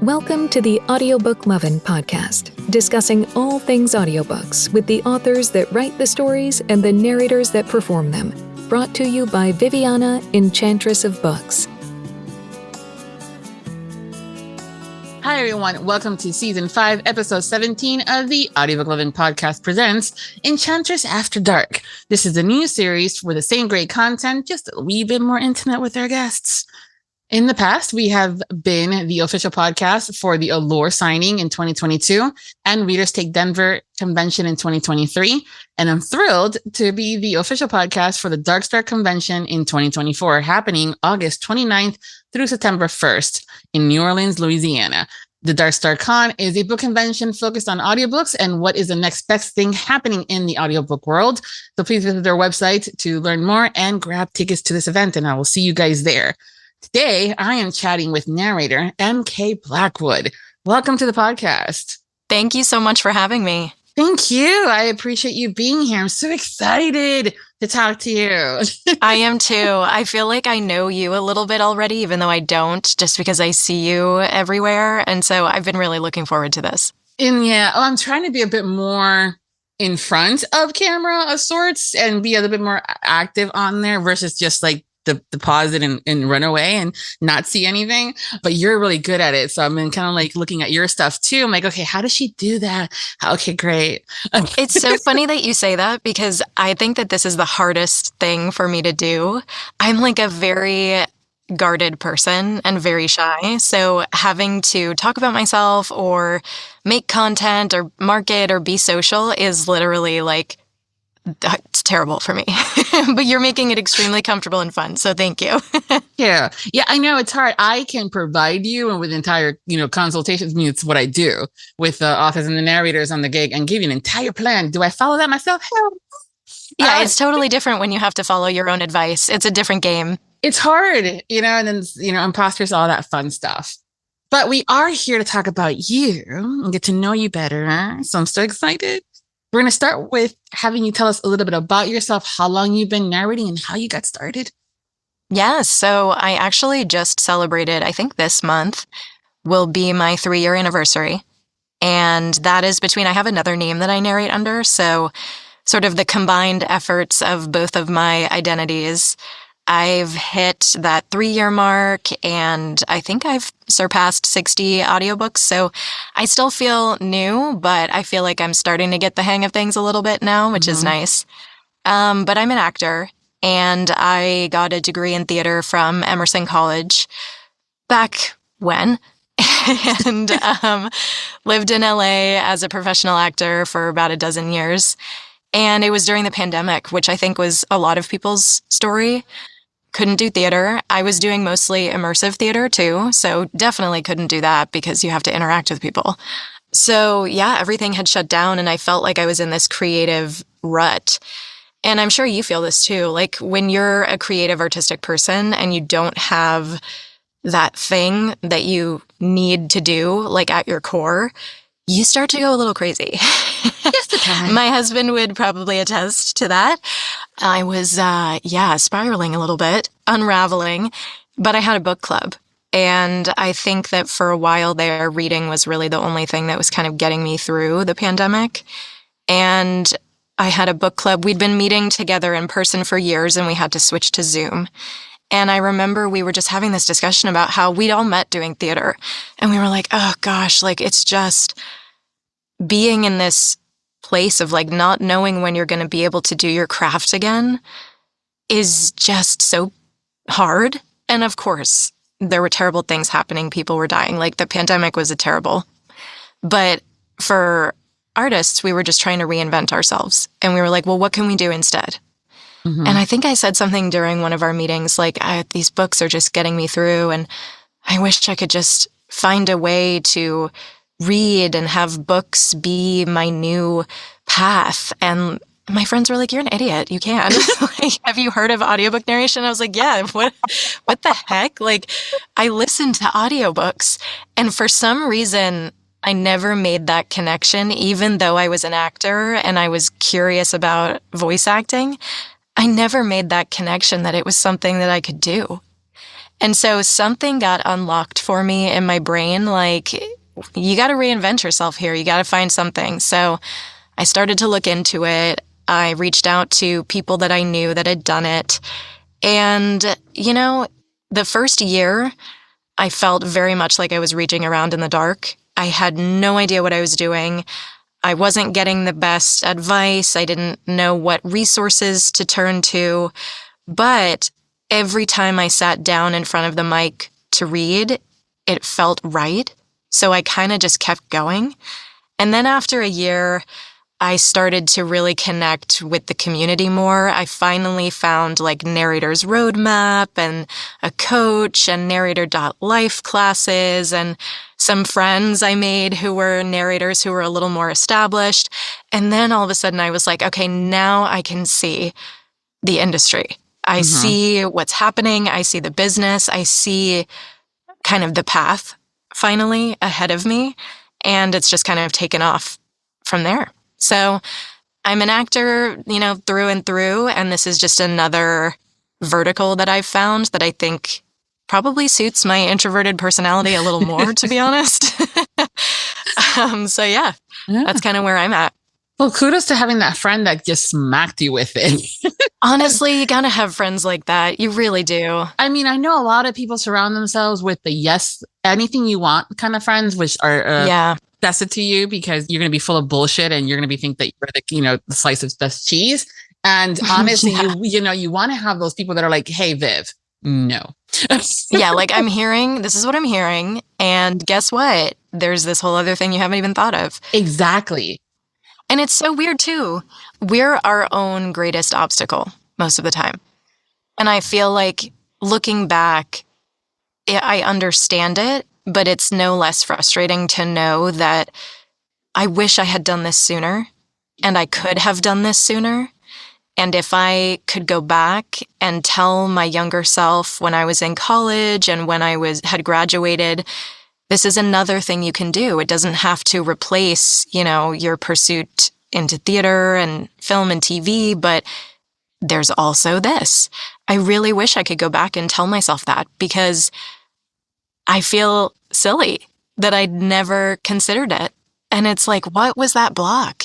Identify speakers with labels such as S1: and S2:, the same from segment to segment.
S1: Welcome to the Audiobook Lovin Podcast, discussing all things audiobooks with the authors that write the stories and the narrators that perform them. Brought to you by Viviana, Enchantress of Books.
S2: Hi, everyone. Welcome to Season 5, Episode 17 of the Audiobook Lovin Podcast presents Enchantress After Dark. This is a new series for the same great content, just a wee bit more intimate with our guests. In the past, we have been the official podcast for the Allure signing in 2022 and Readers Take Denver convention in 2023. And I'm thrilled to be the official podcast for the Darkstar convention in 2024, happening August 29th through September 1st in New Orleans, Louisiana. The Darkstar Con is a book convention focused on audiobooks and what is the next best thing happening in the audiobook world. So please visit their website to learn more and grab tickets to this event, and I will see you guys there. Today, I am chatting with narrator M.K. Blackwood. Welcome to the podcast.
S3: Thank you so much for having me.
S2: Thank you. I appreciate you being here. I'm so excited to talk to you.
S3: I am too. I feel like I know you a little bit already, even though I don't, just because I see you everywhere. And so I've been really looking forward to this.
S2: And I'm trying to be a bit more in front of camera of sorts and be a little bit more active on there versus just like the pause it and run away and not see anything. But you're really good at it. So I've been kind of like looking at your stuff too. I'm like, okay, how does she do that? Okay, great.
S3: It's so funny that you say that because I think that this is the hardest thing for me to do. I'm like a very guarded person and very shy. So having to talk about myself or make content or market or be social is literally like, it's terrible for me, but you're making it extremely comfortable and fun. So thank you.
S2: Yeah, I know it's hard. I can provide you and with entire, consultations. I mean, it's what I do with the authors and the narrators on the gig and give you an entire plan. Do I follow that myself? Hell.
S3: Yeah, it's totally different when you have to follow your own advice. It's a different game.
S2: It's hard, and then, imposters, all that fun stuff. But we are here to talk about you and get to know you better. So I'm so excited. We're going to start with having you tell us a little bit about yourself, how long you've been narrating and how you got started.
S3: Yeah, so I actually just celebrated, I think this month will be my 3-year anniversary. And that is I have another name that I narrate under. So sort of the combined efforts of both of my identities. I've hit that 3-year mark and I think I've surpassed 60 audiobooks. So I still feel new, but I feel like I'm starting to get the hang of things a little bit now, which is nice. But I'm an actor and I got a degree in theater from Emerson College back when and lived in LA as a professional actor for about a dozen years. And it was during the pandemic, which I think was a lot of people's story. Couldn't do theater. I was doing mostly immersive theater too, so definitely couldn't do that because you have to interact with people. So yeah, everything had shut down and I felt like I was in this creative rut. And I'm sure you feel this too. Like when you're a creative artistic person and you don't have that thing that you need to do, like at your core, you start to go a little crazy.
S2: Just a time.
S3: My husband would probably attest to that. I was, spiraling a little bit, unraveling, but I had a book club. And I think that for a while there, reading was really the only thing that was kind of getting me through the pandemic. And I had a book club. We'd been meeting together in person for years and we had to switch to Zoom. And I remember we were just having this discussion about how we'd all met doing theater. And we were like, oh gosh, like it's just being in this place of like not knowing when you're going to be able to do your craft again is just so hard. And of course, there were terrible things happening. People were dying. Like the pandemic was terrible. But for artists, we were just trying to reinvent ourselves. And we were like, well, what can we do instead? And I think I said something during one of our meetings, like, these books are just getting me through, and I wish I could just find a way to read and have books be my new path. And my friends were like, you're an idiot. You can't. Like, have you heard of audiobook narration? I was like, yeah, what the heck? Like, I listen to audiobooks. And for some reason, I never made that connection, even though I was an actor and I was curious about voice acting. I never made that connection that it was something that I could do. And so something got unlocked for me in my brain, like, you got to reinvent yourself here. You got to find something. So I started to look into it. I reached out to people that I knew that had done it. And, the first year, I felt very much like I was reaching around in the dark. I had no idea what I was doing. I wasn't getting the best advice. I didn't know what resources to turn to. But every time I sat down in front of the mic to read, it felt right. So I kind of just kept going. And then after a year, I started to really connect with the community more. I finally found like Narrator's Roadmap and a coach and Narrator.life classes and some friends I made who were narrators who were a little more established. And then all of a sudden I was like, okay, now I can see the industry. I see what's happening. I see the business. I see kind of the path finally ahead of me. And it's just kind of taken off from there. So I'm an actor, through and through. And this is just another vertical that I've found that I think probably suits my introverted personality a little more, to be honest. So yeah, that's kind of where I'm at.
S2: Well, kudos to having that friend that just smacked you with it.
S3: Honestly, you gotta have friends like that. You really do.
S2: I mean, I know a lot of people surround themselves with the yes, anything you want kind of friends, which are tested to you because you're going to be full of bullshit and you're going to be think that you're the slice of best cheese. And honestly, you want to have those people that are like, hey, Viv, no.
S3: Yeah, like this is what I'm hearing. And guess what? There's this whole other thing you haven't even thought of.
S2: Exactly.
S3: And it's so weird too. We're our own greatest obstacle most of the time. And I feel like looking back, I understand it, but it's no less frustrating to know that I wish I had done this sooner and I could have done this sooner. And if I could go back and tell my younger self when I was in college and when I had graduated, this is another thing you can do. It doesn't have to replace, your pursuit into theater and film and TV, but there's also this. I really wish I could go back and tell myself that because I feel silly that I'd never considered it. And it's like, what was that block,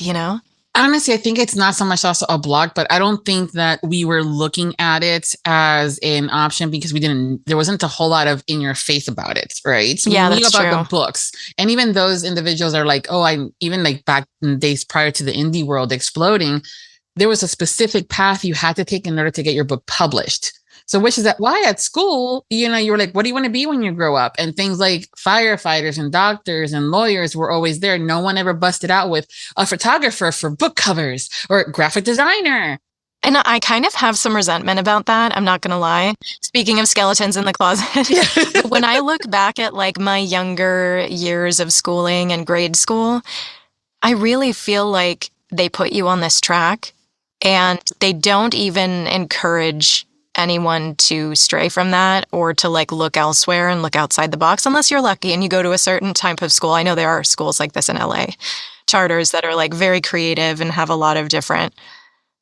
S2: Honestly, I think it's not so much also a block, but I don't think that we were looking at it as an option because there wasn't a whole lot of in your face about it, right? So
S3: yeah,
S2: we knew
S3: that's
S2: about
S3: true.
S2: the books. And even those individuals are like, even like back in the days prior to the indie world exploding, there was a specific path you had to take in order to get your book published. So which is why at school, you were like, what do you want to be when you grow up? And things like firefighters and doctors and lawyers were always there. No one ever busted out with a photographer for book covers or graphic designer.
S3: And I kind of have some resentment about that. I'm not going to lie. Speaking of skeletons in the closet, when I look back at like my younger years of schooling and grade school, I really feel like they put you on this track and they don't even encourage anyone to stray from that or to like look elsewhere and look outside the box unless you're lucky and you go to a certain type of school. I know there are schools like this in LA, charters that are like very creative and have a lot of different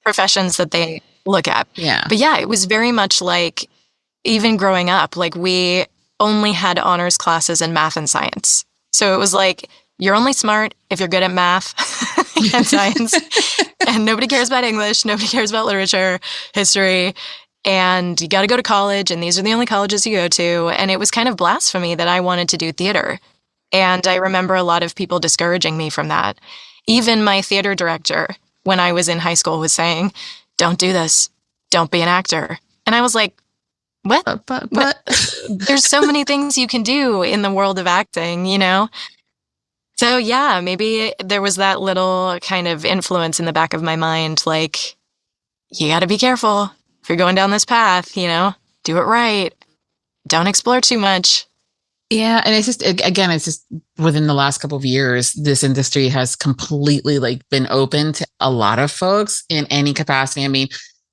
S3: professions that they look at.
S2: Yeah.
S3: But yeah, it was very much like even growing up, like we only had honors classes in math and science. So it was like, you're only smart if you're good at math and science and nobody cares about English. Nobody cares about literature, history. And you got to go to college, and these are the only colleges you go to. And it was kind of blasphemy that I wanted to do theater. And I remember a lot of people discouraging me from that. Even my theater director, when I was in high school, was saying, don't do this. Don't be an actor. And I was like, what? But there's so many things you can do in the world of acting, So yeah, maybe there was that little kind of influence in the back of my mind, like, you got to be careful. If you're going down this path, do it right. Don't explore too much.
S2: Yeah. And it's just within the last couple of years, this industry has completely been open to a lot of folks in any capacity. I mean,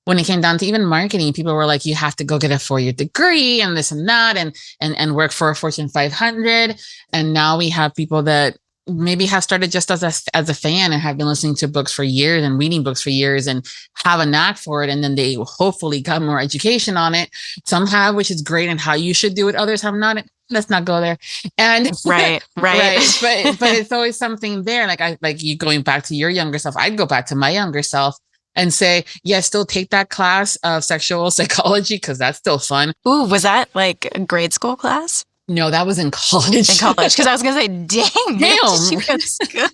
S2: when it came down to even marketing, people were like, you have to go get a 4-year degree and this and that and work for a Fortune 500. And now we have people that maybe have started just as a fan and have been listening to books for years and reading books for years and have a knack for it. And then they hopefully got more education on it. Some have, which is great, and how you should do it. Others have not. Let's not go there. And
S3: right.
S2: But it's always something there. Like you going back to your younger self. I'd go back to my younger self and say, yeah, still take that class of sexual psychology, because that's still fun.
S3: Ooh, was that like a grade school class?
S2: No, that was in college.
S3: In college, because I was going to say, damn. She was good.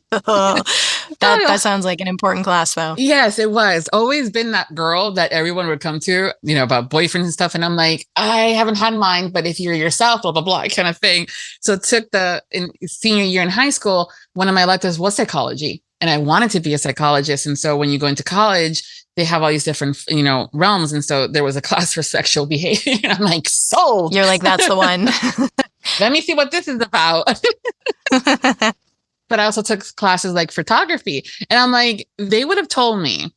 S3: That sounds like an important class, though.
S2: Yes, it was. Always been that girl that everyone would come to, about boyfriends and stuff. And I'm like, I haven't had mine, but if you're yourself, blah, blah, blah, kind of thing. So it took in senior year in high school, one of my electives was psychology. And I wanted to be a psychologist. And so when you go into college, they have all these different, realms. And so there was a class for sexual behavior. And I'm like, sold.
S3: You're like, that's the one.
S2: Let me see what this is about. But I also took classes like photography. And I'm like, they would have told me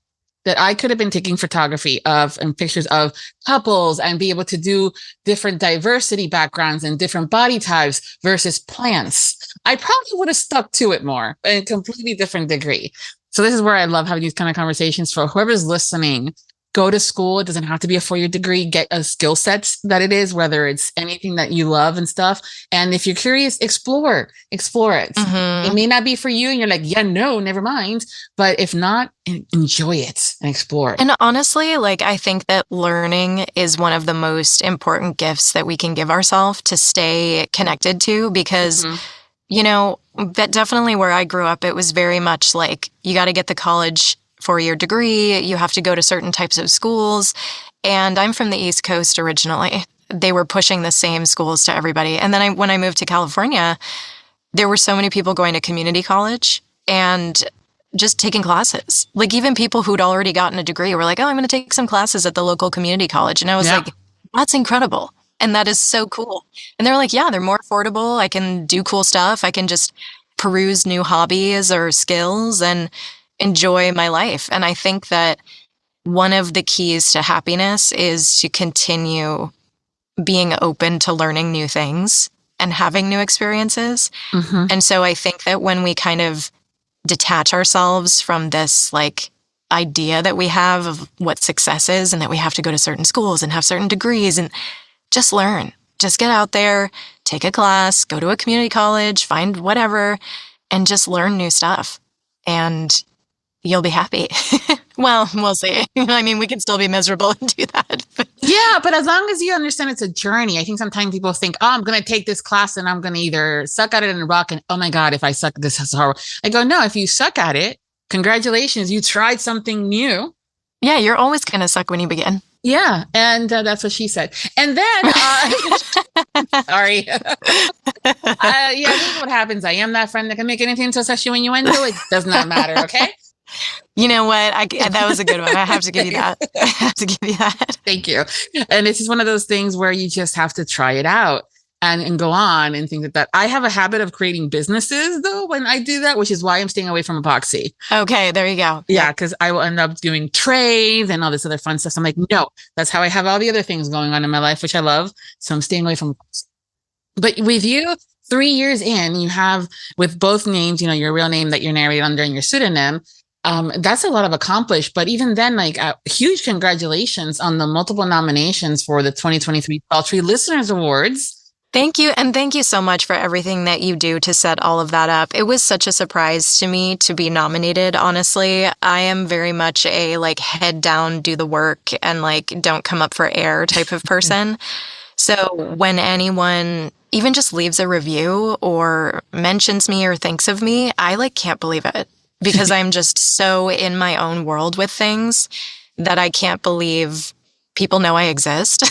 S2: that I could have been taking photography and pictures of couples and be able to do different diversity backgrounds and different body types versus plants. I probably would have stuck to it more in a completely different degree. So this is where I love having these kind of conversations. For whoever's listening, go to school. It doesn't have to be a 4-year degree. Get a skill set that it is, whether it's anything that you love and stuff. And if you're curious, explore it.
S3: Mm-hmm.
S2: It may not be for you. And you're like, yeah, no, never mind. But if not, enjoy it and explore it.
S3: And honestly, I think that learning is one of the most important gifts that we can give ourselves to stay connected to, because that definitely where I grew up, it was very much like, you got to get the college 4-year degree, you have to go to certain types of schools. And I'm from the East Coast originally. They were pushing the same schools to everybody. And then when I moved to California, there were so many people going to community college and just taking classes. Like, even people who'd already gotten a degree were like, oh, I'm going to take some classes at the local community college. And I was like, that's incredible. And that is so cool. And they're like, yeah, they're more affordable. I can do cool stuff. I can just peruse new hobbies or skills and enjoy my life. And I think that one of the keys to happiness is to continue being open to learning new things and having new experiences. Mm-hmm. And so I think that when we kind of detach ourselves from this idea that we have of what success is, and that we have to go to certain schools and have certain degrees, and just learn, just get out there, take a class, go to a community college, find whatever, and just learn new stuff. And you'll be happy. Well, we'll see. I mean, we can still be miserable and do that.
S2: Yeah, but as long as you understand it's a journey. I think sometimes people think, oh, I'm going to take this class and I'm going to either suck at it and rock, and oh my God, if I suck, this is horrible. I go, no, if you suck at it, congratulations, you tried something new.
S3: Yeah, you're always going to suck when you begin.
S2: Yeah, and that's what she said. And then, sorry. This is what happens. I am that friend that can make anything so sexual when you into it. Does not matter, okay?
S3: You know what? That was a good one. I have to give you that.
S2: Thank you. And it's just one of those things where you just have to try it out and go on and things like that. I have a habit of creating businesses, though, when I do that, which is why I'm staying away from epoxy.
S3: Okay, there you go.
S2: Yeah, because I will end up doing trays and all this other fun stuff. So I'm like, no, that's how I have all the other things going on in my life, which I love. So I'm staying away from epoxy. But with you, 3 years in, you have, with both names, your real name that you're narrated under and your pseudonym, that's a lot of accomplished. But even then, huge congratulations on the multiple nominations for the 2023 Paltry Listeners Awards.
S3: Thank you. And thank you so much for everything that you do to set all of that up. It was such a surprise to me to be nominated, honestly. I am very much a head down, do the work, and don't come up for air type of person. So when anyone even just leaves a review or mentions me or thinks of me, I can't believe it, because I'm just so in my own world with things that I can't believe people know I exist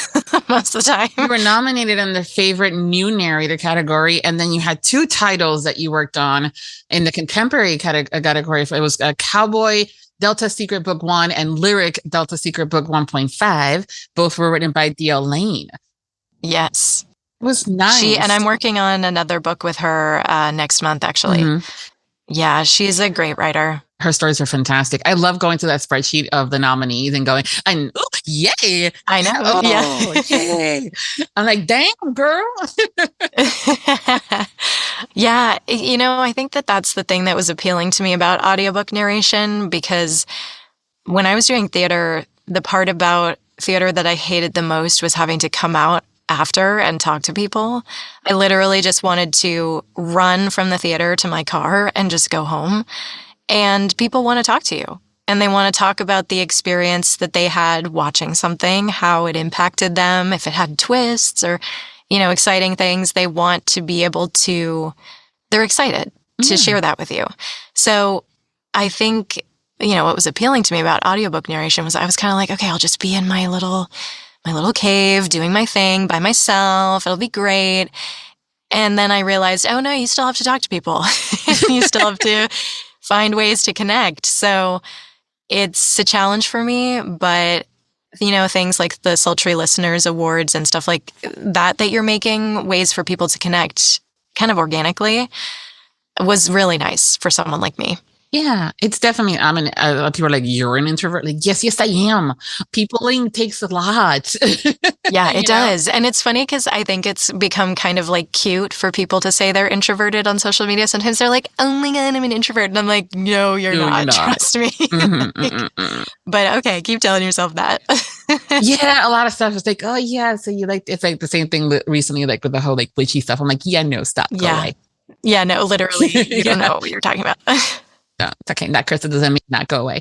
S3: most of the time.
S2: You were nominated in the favorite new narrator category, and then you had 2 titles that you worked on in the contemporary category. It was a Cowboy Delta Secret Book 1 and Lyric Delta Secret Book 1.5. Both were written by D.L. Lane.
S3: Yes.
S2: It was nice.
S3: And I'm working on another book with her next month, actually. Mm-hmm. Yeah, she's a great writer.
S2: Her stories are fantastic. I love going to that spreadsheet of the nominees and going, and oh, yay.
S3: I know.
S2: Oh, yay. I'm like, damn, girl.
S3: Yeah. I think that that's the thing that was appealing to me about audiobook narration, because when I was doing theater, the part about theater that I hated the most was having to come out after and talk to people. I literally just wanted to run from the theater to my car and just go home. And people want to talk to you, and they want to talk about the experience that they had watching something, how it impacted them, if it had twists or, exciting things. They want to be able to, they're excited to share that with you. So I think, what was appealing to me about audiobook narration was I was kind of like, okay, I'll just be in my little cave doing my thing by myself. It'll be great. And then I realized, oh no, you still have to talk to people. You still have to find ways to connect. So it's a challenge for me, but things like the Sultry Listeners Awards and stuff like that you're making ways for people to connect kind of organically was really nice for someone like me.
S2: Yeah, it's definitely, people are like, you're an introvert. Like, yes, I am. Peopling takes a lot.
S3: Yeah, it does. And it's funny because I think it's become kind of like cute for people to say they're introverted on social media. Sometimes they're like, oh my God, I'm an introvert. And I'm like, no, you're not. Trust me. But okay, keep telling yourself that.
S2: Yeah, a lot of stuff is like, oh yeah, so you like, it's like the same thing recently, like with the whole like witchy stuff. I'm like, yeah, no, stop. Go away.
S3: Yeah, no, literally, you don't know what you're talking about.
S2: No, it's okay. That cursor doesn't mean not go away.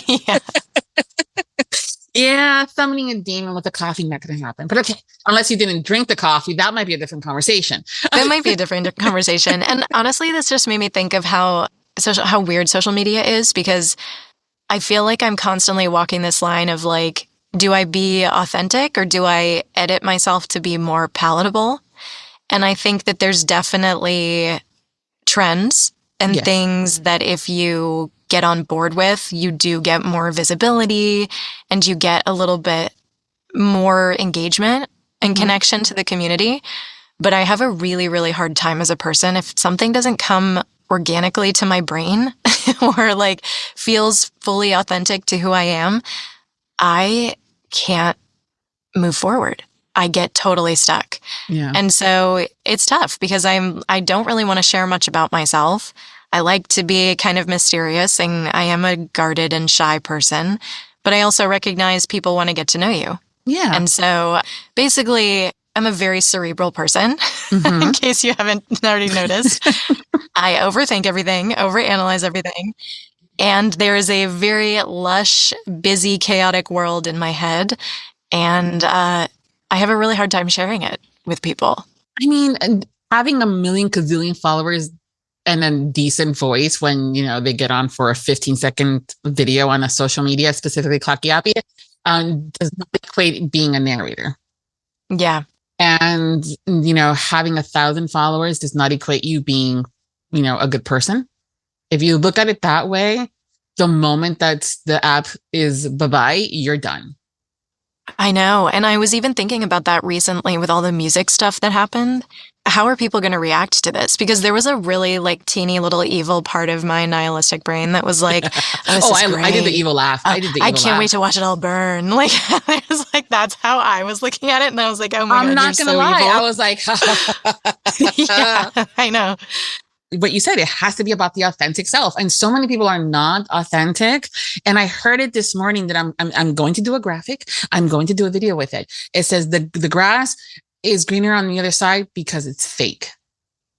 S3: Yeah.
S2: Yeah, summoning a demon with a coffee, not going to happen. But okay, unless you didn't drink the coffee, that might be a different conversation.
S3: That might be a different conversation. And honestly, this just made me think of how weird social media is, because I feel like I'm constantly walking this line of like, do I be authentic or do I edit myself to be more palatable? And I think that there's definitely trends and things that if you get on board with, you do get more visibility and you get a little bit more engagement and connection to the community. But I have a really, really hard time as a person if something doesn't come organically to my brain or like feels fully authentic to who I am, I can't move forward. I get totally stuck.
S2: Yeah.
S3: And so it's tough because I don't really want to share much about myself. I like to be kind of mysterious, and I am a guarded and shy person, but I also recognize people want to get to know you.
S2: Yeah.
S3: And so basically, I'm a very cerebral person, in case you haven't already noticed. I overthink everything, overanalyze everything. And there is a very lush, busy, chaotic world in my head. And I have a really hard time sharing it with people.
S2: I mean, having a million gazillion followers and a decent voice when, they get on for a 15-second video on a social media, specifically Clocky Appy, does not equate being a narrator.
S3: Yeah.
S2: And, having 1,000 followers does not equate you being, a good person. If you look at it that way, the moment that the app is bye-bye, you're done.
S3: I know. And I was even thinking about that recently with all the music stuff that happened. How are people going to react to this? Because there was a really like teeny little evil part of my nihilistic brain that was like,
S2: I did the evil laugh. I
S3: can't wait to watch it all burn. Like, I was like, that's how I was looking at it. And I was like, oh my God,
S2: I'm not going to lie.
S3: Evil.
S2: I was like,
S3: yeah, I know.
S2: But you said it has to be about the authentic self. And so many people are not authentic. And I heard it this morning that I'm going to do a graphic. I'm going to do a video with it. It says the grass is greener on the other side because it's fake.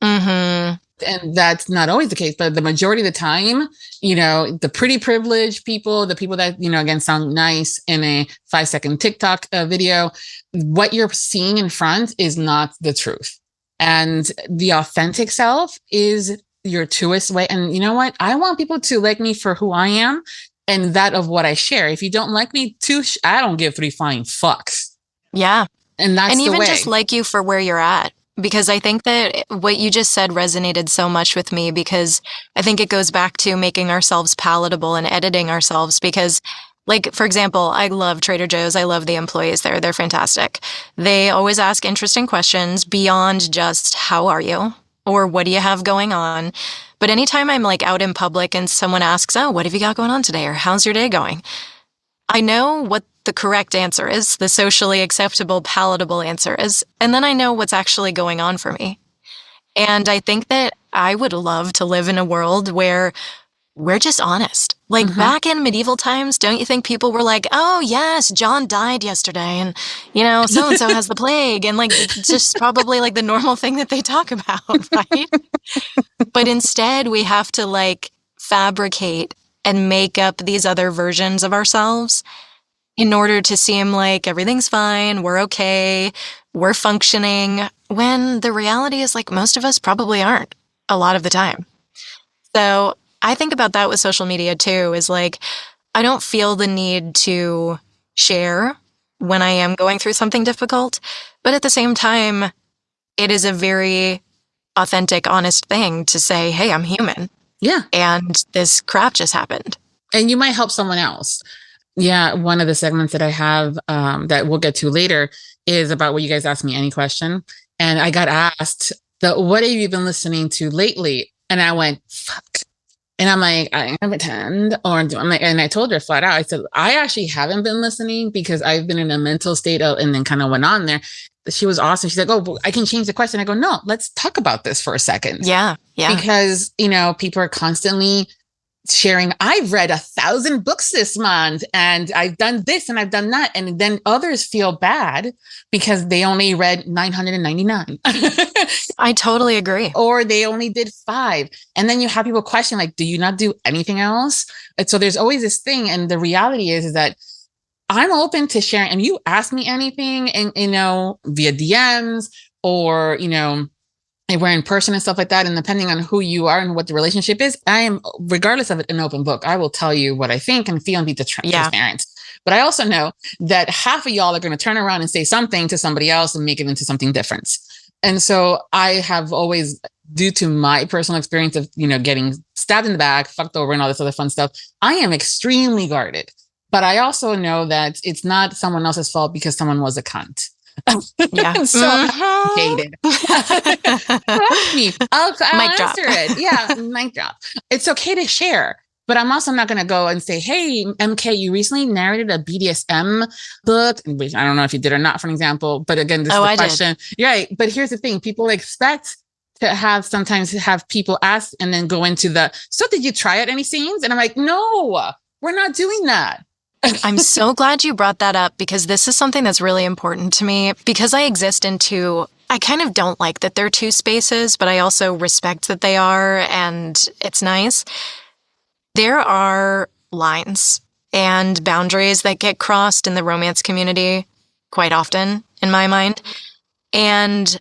S3: Mm-hmm.
S2: And that's not always the case, but the majority of the time, the pretty privileged people, the people that, again, sound nice in a 5-second TikTok video, what you're seeing in front is not the truth. And the authentic self is your truest way. And you know what? I want people to like me for who I am and that of what I share. If you don't like me too, I don't give 3 flying fucks.
S3: Yeah.
S2: And that's the way.
S3: And even just like you for where you're at. Because I think that what you just said resonated so much with me, because I think it goes back to making ourselves palatable and editing ourselves. Because, like, for example, I love Trader Joe's. I love the employees there. They're fantastic. They always ask interesting questions beyond just, how are you? Or what do you have going on? But anytime I'm like out in public and someone asks, oh, what have you got going on today? Or how's your day going? I know what the correct answer is, the socially acceptable, palatable answer is, and then I know what's actually going on for me. And I think that I would love to live in a world where we're just honest. Like back in medieval times, don't you think people were like, oh, yes, John died yesterday and, so-and-so has the plague. And like, it's just probably like the normal thing that they talk about, right? But instead, we have to like fabricate and make up these other versions of ourselves in order to seem like everything's fine, we're okay, we're functioning, when the reality is like most of us probably aren't a lot of the time. So I think about that with social media too, is like, I don't feel the need to share when I am going through something difficult, but at the same time, it is a very authentic, honest thing to say, hey, I'm human.
S2: Yeah.
S3: And this crap just happened.
S2: And you might help someone else. Yeah. One of the segments that I have that we'll get to later is about what you guys ask me any question. And I got asked, what have you been listening to lately? And I went, fuck. And I'm like, I'm gonna pretend, and I told her flat out, I said, I actually haven't been listening because I've been in a mental state of, and then kind of went on there. She was awesome. She's like, oh, I can change the question. I go, no, let's talk about this for a second.
S3: Yeah. Yeah.
S2: Because, people are constantly sharing, I've read 1,000 books this month and I've done this and I've done that. And then others feel bad because they only read 999.
S3: I totally agree.
S2: Or they only did 5. And then you have people question, like, do you not do anything else? And so there's always this thing. And the reality is that I'm open to sharing. And you ask me anything and, via DMs or, and we're in person and stuff like that. And depending on who you are and what the relationship is, I am, regardless of it, an open book. I will tell you what I think and feel and be transparent. But I also know that half of y'all are going to turn around and say something to somebody else and make it into something different. And so I have always, due to my personal experience of, getting stabbed in the back, fucked over and all this other fun stuff, I am extremely guarded. But I also know that it's not someone else's fault because someone was a cunt.
S3: Yeah.
S2: So hated. I'll answer it. Yeah. Mic drop. It's okay to share, but I'm also not going to go and say, hey, MK, you recently narrated a BDSM book. Which I don't know if you did or not, for an example, but again, this is the question. Did. Right. But here's the thing. People expect to sometimes have people ask and then go into so did you try out any scenes? And I'm like, no, we're not doing that.
S3: I'm so glad you brought that up because this is something that's really important to me because I exist in two. I kind of don't like that they're two spaces, but I also respect that they are, and it's nice. There are lines and boundaries that get crossed in the romance community quite often, in my mind, and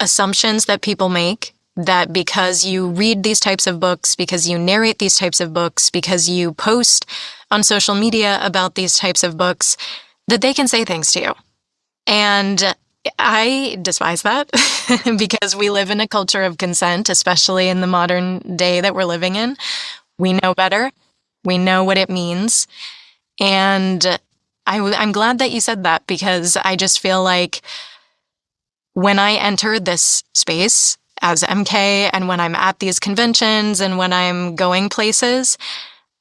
S3: assumptions that people make that because you read these types of books, because you narrate these types of books, because you post on social media about these types of books, that they can say things to you. And I despise that because we live in a culture of consent, especially in the modern day that we're living in. We know better. We know what it means. And I'm glad that you said that because I just feel like when I enter this space as MK and when I'm at these conventions and when I'm going places,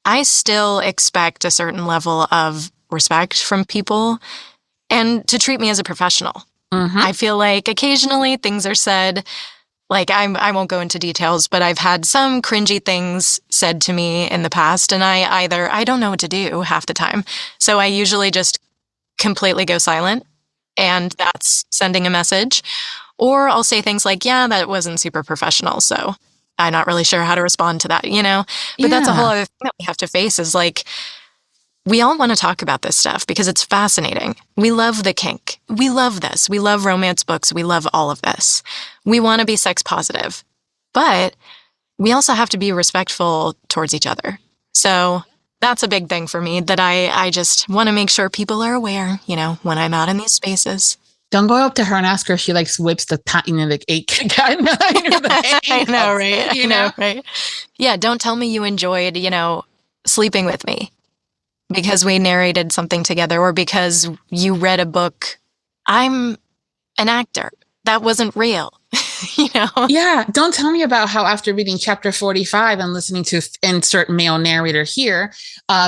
S3: I still expect a certain level of respect from people and to treat me as a professional. Mm-hmm. I feel like occasionally things are said, like I won't go into details, but I've had some cringy things said to me in the past and I don't know what to do half the time. So I usually just completely go silent and that's sending a message. Or I'll say things like, yeah, that wasn't super professional, so I'm not really sure how to respond to that, But that's a whole other thing that we have to face is like, we all want to talk about this stuff because it's fascinating. We love the kink. We love this. We love romance books. We love all of this. We want to be sex positive. But we also have to be respectful towards each other. So that's a big thing for me that I just want to make sure people are aware, when I'm out in these spaces.
S2: Don't go up to her and ask her if she likes whips the like 8 guy.
S3: I know, right? I know, right? Yeah, don't tell me you enjoyed, sleeping with me because we narrated something together or because you read a book. I'm an actor. That wasn't real. you know?
S2: Yeah. Don't tell me about how after reading chapter 45 and listening to insert male narrator here,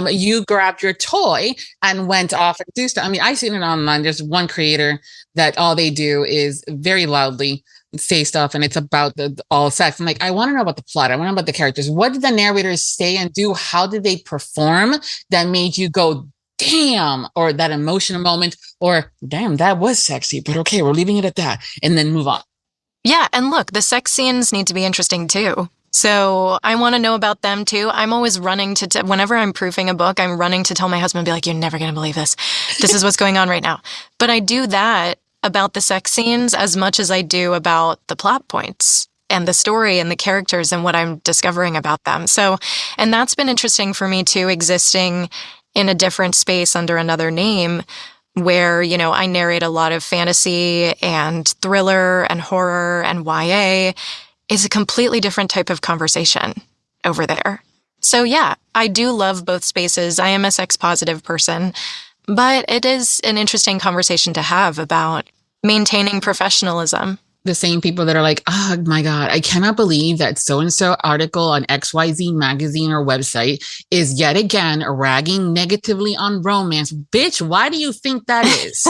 S2: you grabbed your toy and went off and do stuff. I mean, I've seen it online. There's one creator that all they do is very loudly say stuff, and it's about all sex. I'm like, I want to know about the plot. I want to know about the characters. What did the narrators say and do? How did they perform that made you go, damn, or that emotional moment, or damn, that was sexy, but okay, we're leaving it at that, and then move on.
S3: Yeah, and look, the sex scenes need to be interesting too. So I want to know about them too. I'm always running to, whenever I'm proofing a book, I'm running to tell my husband, be like, you're never going to believe this. This is what's going on right now. But I do that about the sex scenes as much as I do about the plot points and the story and the characters and what I'm discovering about them. So, and that's been interesting for me too, existing in a different space under another name where, you know, I narrate a lot of fantasy and thriller and horror and YA. Is a completely different type of conversation over there. So yeah, I do love both spaces. I am a sex positive person, but it is an interesting conversation to have about maintaining professionalism.
S2: The same people that are like, oh my God, I cannot believe that so-and-so article on XYZ magazine or website is yet again ragging negatively on romance. Bitch, why do you think that is?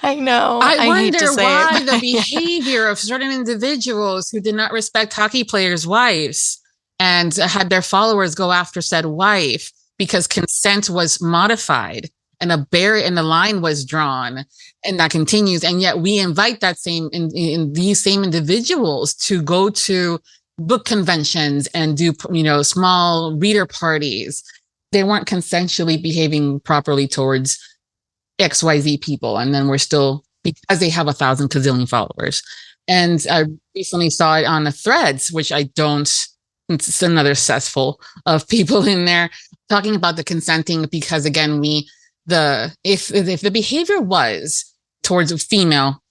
S3: I know.
S2: I wonder
S3: hate to say
S2: why
S3: it,
S2: the behavior of certain individuals who did not respect hockey players' wives and had their followers go after said wife because consent was modified and the line was drawn, and that continues. And yet we invite that same in these same individuals to go to book conventions and do, you know, small reader parties. They weren't consensually behaving properly towards XYZ people. And then we're still, because they have 1,000 gazillion followers. And I recently saw it on the threads, which it's another cesspool of people in there talking about the consenting, because again, if the behavior was towards female,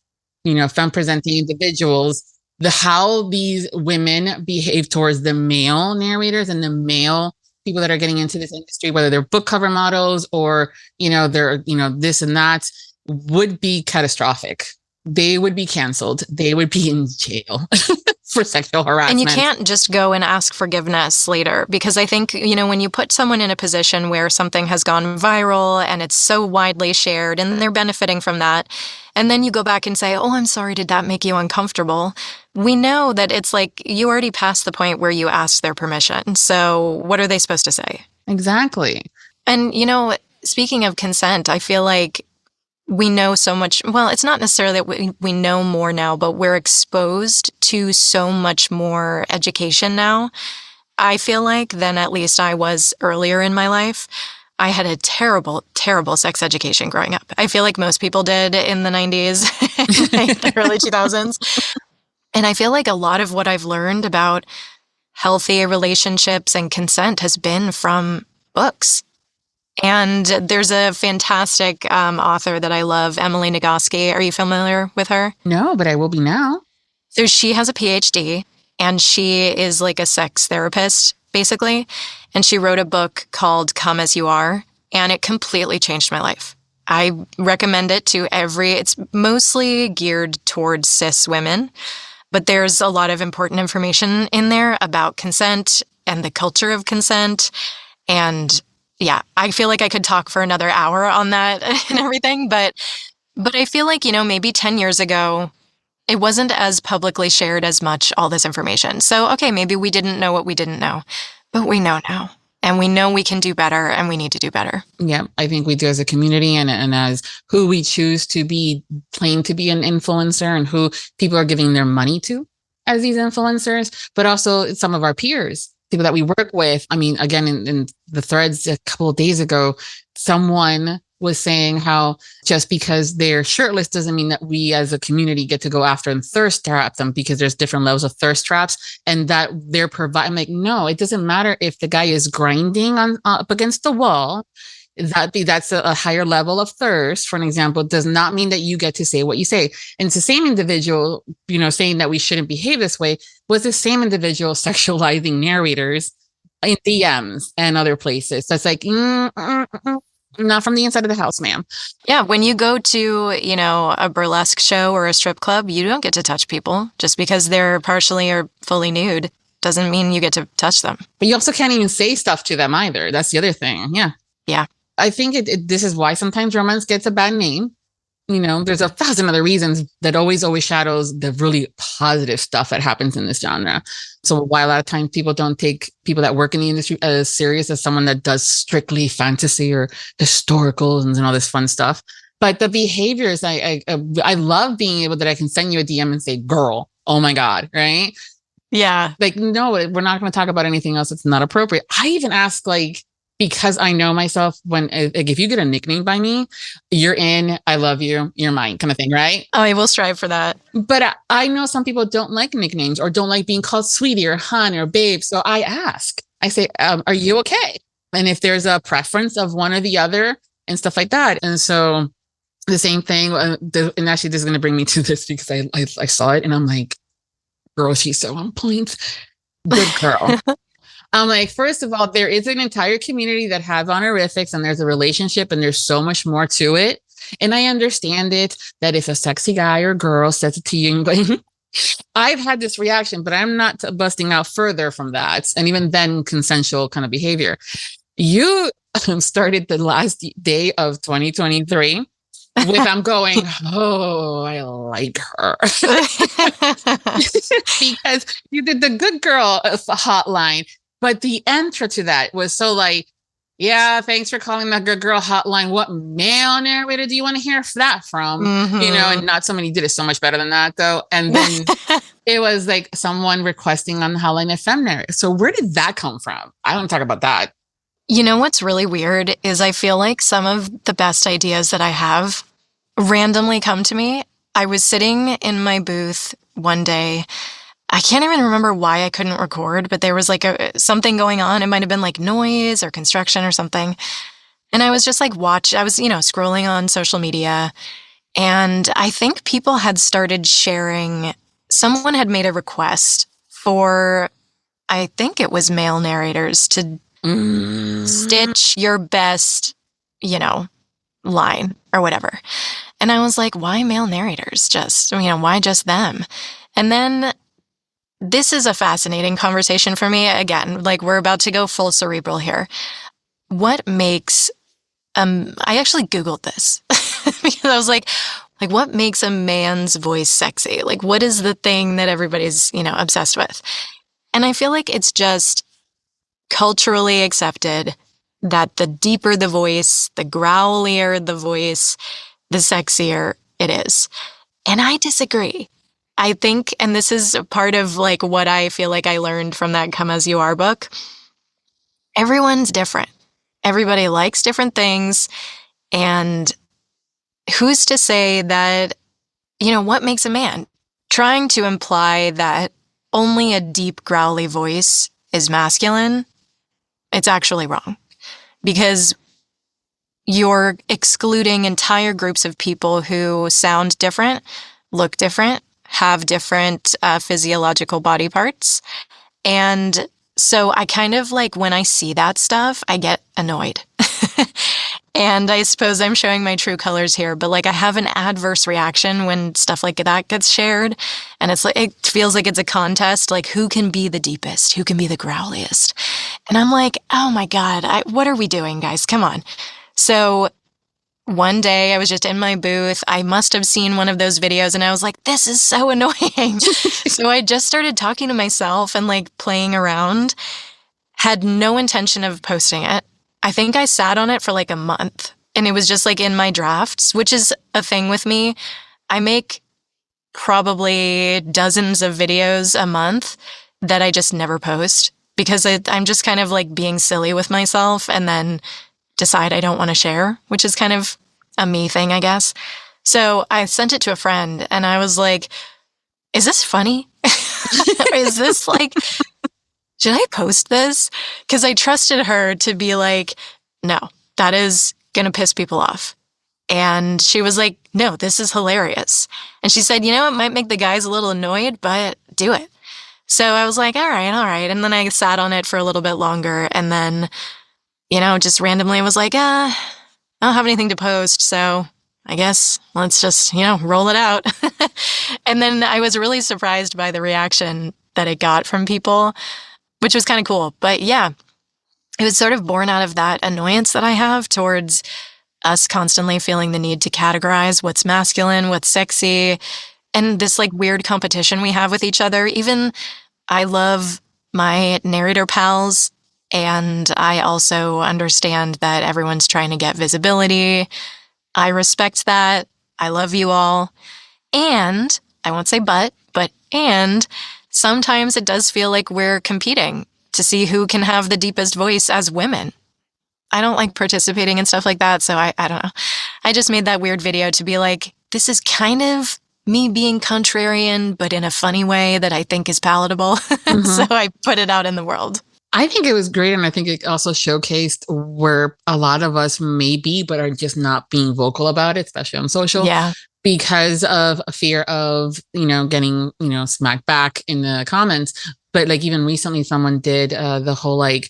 S2: you know, femme presenting individuals, how these women behave towards the male narrators and the male people that are getting into this industry, whether they're book cover models or, you know, they're, you know, this and that, would be catastrophic. They would be canceled. They would be in jail for sexual harassment.
S3: And you can't just go and ask forgiveness later, because I think, you know, when you put someone in a position where something has gone viral and it's so widely shared and they're benefiting from that, and then you go back and say, oh, I'm sorry, did that make you uncomfortable? We know that it's like you already passed the point where you asked their permission. So what are they supposed to say?
S2: Exactly.
S3: And, you know, speaking of consent, I feel like we know so much. Well, it's not necessarily that we know more now, but we're exposed to so much more education now, I feel like, than at least I was earlier in my life. I had a terrible, terrible sex education growing up. I feel like most people did in the 90s, the early 2000s. And I feel like a lot of what I've learned about healthy relationships and consent has been from books. And there's a fantastic author that I love, Emily Nagoski. Are you familiar with her?
S2: No, but I will be now.
S3: So she has a PhD, and she is like a sex therapist, basically. And she wrote a book called Come As You Are, and it completely changed my life. I recommend it to it's mostly geared towards cis women, but there's a lot of important information in there about consent and the culture of consent. And yeah, I feel like I could talk for another hour on that and everything, but I feel like, you know, maybe 10 years ago, it wasn't as publicly shared as much, all this information. So, okay, maybe we didn't know what we didn't know, but we know now. And we know we can do better, and we need to do better.
S2: Yeah, I think we do as a community and as who we choose to claim to be an influencer and who people are giving their money to as these influencers, but also some of our peers, people that we work with. I mean, again, in the threads a couple of days ago, someone was saying how just because they're shirtless doesn't mean that we as a community get to go after and thirst trap them, because there's different levels of thirst traps and that they're providing. I'm like, no, it doesn't matter if the guy is grinding up against the wall. That's a higher level of thirst, for an example. It does not mean that you get to say what you say. And it's the same individual, you know, saying that we shouldn't behave this way was the same individual sexualizing narrators in DMs and other places. So it's like, Not from the inside of the house, ma'am.
S3: Yeah, when you go to, a burlesque show or a strip club, you don't get to touch people. Just because they're partially or fully nude doesn't mean you get to touch them.
S2: But you also can't even say stuff to them either. That's the other thing. Yeah.
S3: Yeah.
S2: I think this is why sometimes romance gets a bad name. There's 1,000 other reasons that always shadows the really positive stuff that happens in this genre. So while a lot of times people don't take people that work in the industry as serious as someone that does strictly fantasy or historicals and all this fun stuff. But the behaviors, I love being able that I can send you a DM and say, girl, oh my God, right?
S3: Yeah.
S2: Like, no, we're not going to talk about anything else that's not appropriate. I even ask, because I know myself, when if you get a nickname by me, you're in, I love you, you're mine kind of thing, right?
S3: Oh, I will strive for that.
S2: But I know some people don't like nicknames or don't like being called sweetie or hon or babe. So I ask, I say, are you okay? And if there's a preference of one or the other and stuff like that. And so the same thing, and actually this is going to bring me to this because I saw it and I'm like, girl, she's so on point. Good girl. I'm like, first of all, there is an entire community that have honorifics and there's a relationship and there's so much more to it. And I understand it that if a sexy guy or girl says it to you, I've had this reaction, but I'm not busting out further from that. And even then, consensual kind of behavior. You started the last day of 2023 with I'm going, oh, I like her. Because you did the good girl hotline. But the intro to that was so like, yeah, thanks for calling that good girl hotline. What male narrator do you want to hear that from?
S3: Mm-hmm.
S2: And not somebody did it so much better than that, though. And then it was like someone requesting on the Hotline FM narrator. So where did that come from? I don't talk about that.
S3: What's really weird is I feel like some of the best ideas that I have randomly come to me. I was sitting in my booth one day. I can't even remember why I couldn't record, but there was something going on. It might have been like noise or construction or something. And I was just I was, scrolling on social media, and I think people had started sharing, someone had made a request for, I think it was male narrators to stitch your best, line or whatever. And I was like, why male narrators? Why just them? And then this is a fascinating conversation for me. Again, we're about to go full cerebral here. What makes, I actually Googled this because I was like, what makes a man's voice sexy? What is the thing that everybody's, obsessed with? And I feel like it's just culturally accepted that the deeper the voice, the growlier the voice, the sexier it is. And I disagree. I think, and this is part of what I feel like I learned from that Come As You Are book, everyone's different. Everybody likes different things. And who's to say that, what makes a man? Trying to imply that only a deep, growly voice is masculine, it's actually wrong. Because you're excluding entire groups of people who sound different, look different, have different physiological body parts. And so I kind of when I see that stuff, I get annoyed. And I suppose I'm showing my true colors here, but I have an adverse reaction when stuff like that gets shared. And it's it feels like it's a contest, who can be the deepest, who can be the growliest. And I'm like, oh my God, what are we doing, guys? Come on. So one day I was just in my booth. I must have seen one of those videos and I was like, this is so annoying. So I just started talking to myself and playing around. Had no intention of posting it. I think I sat on it for a month and it was just in my drafts, which is a thing with me. I make probably dozens of videos a month that I just never post because I'm just kind of being silly with myself and then decide I don't want to share, which is kind of a me thing, I guess. So I sent it to a friend and I was like, is this funny? Is this should I post this? Because I trusted her to be no, that is going to piss people off. And she was like, no, this is hilarious. And she said, it might make the guys a little annoyed, but do it. So I was like, all right. And then I sat on it for a little bit longer. And then, just randomly was like, I don't have anything to post, so I guess let's just, roll it out. And then I was really surprised by the reaction that it got from people, which was kind of cool. But yeah, it was sort of born out of that annoyance that I have towards us constantly feeling the need to categorize what's masculine, what's sexy, and this like weird competition we have with each other. Even I love my narrator pals, and I also understand that everyone's trying to get visibility. I respect that. I love you all. And I won't say and sometimes it does feel like we're competing to see who can have the deepest voice as women. I don't like participating in stuff like that, so I don't know. I just made that weird video to be like, this is kind of me being contrarian, but in a funny way that I think is palatable.
S2: Mm-hmm.
S3: So I put it out in the world.
S2: I think it was great, and I think it also showcased where a lot of us may be, but are just not being vocal about it, especially on social.
S3: Yeah.
S2: Because of a fear of, getting, smacked back in the comments. But like even recently someone did the whole and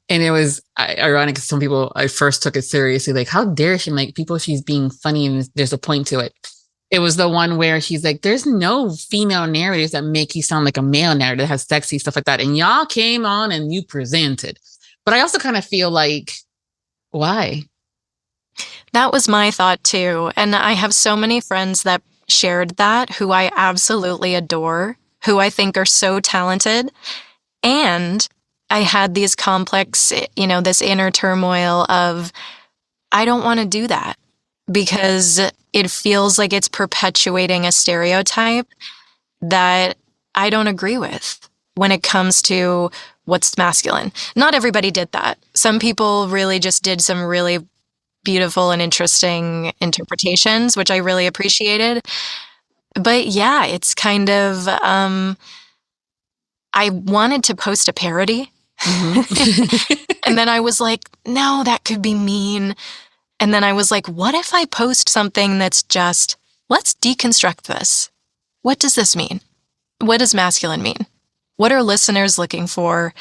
S2: it was ironic because some people, I first took it seriously, like, how dare she make people, she's being funny and there's a point to it. It was the one where she's like, there's no female narrators that make you sound like a male narrator that has sexy stuff like that. And y'all came on and you presented. But I also kind of feel like, why?
S3: That was my thought too. And I have so many friends that shared that, who I absolutely adore, who I think are so talented. And I had these complex, this inner turmoil of, I don't want to do that because it feels like it's perpetuating a stereotype that I don't agree with when it comes to what's masculine. Not everybody did that. Some people really just did some really beautiful and interesting interpretations, which I really appreciated. But yeah, it's kind of, I wanted to post a parody. Mm-hmm. And then I was like, no, that could be mean. And then I was like, what if I post something that's just, let's deconstruct this. What does this mean? What does masculine mean? What are listeners looking for?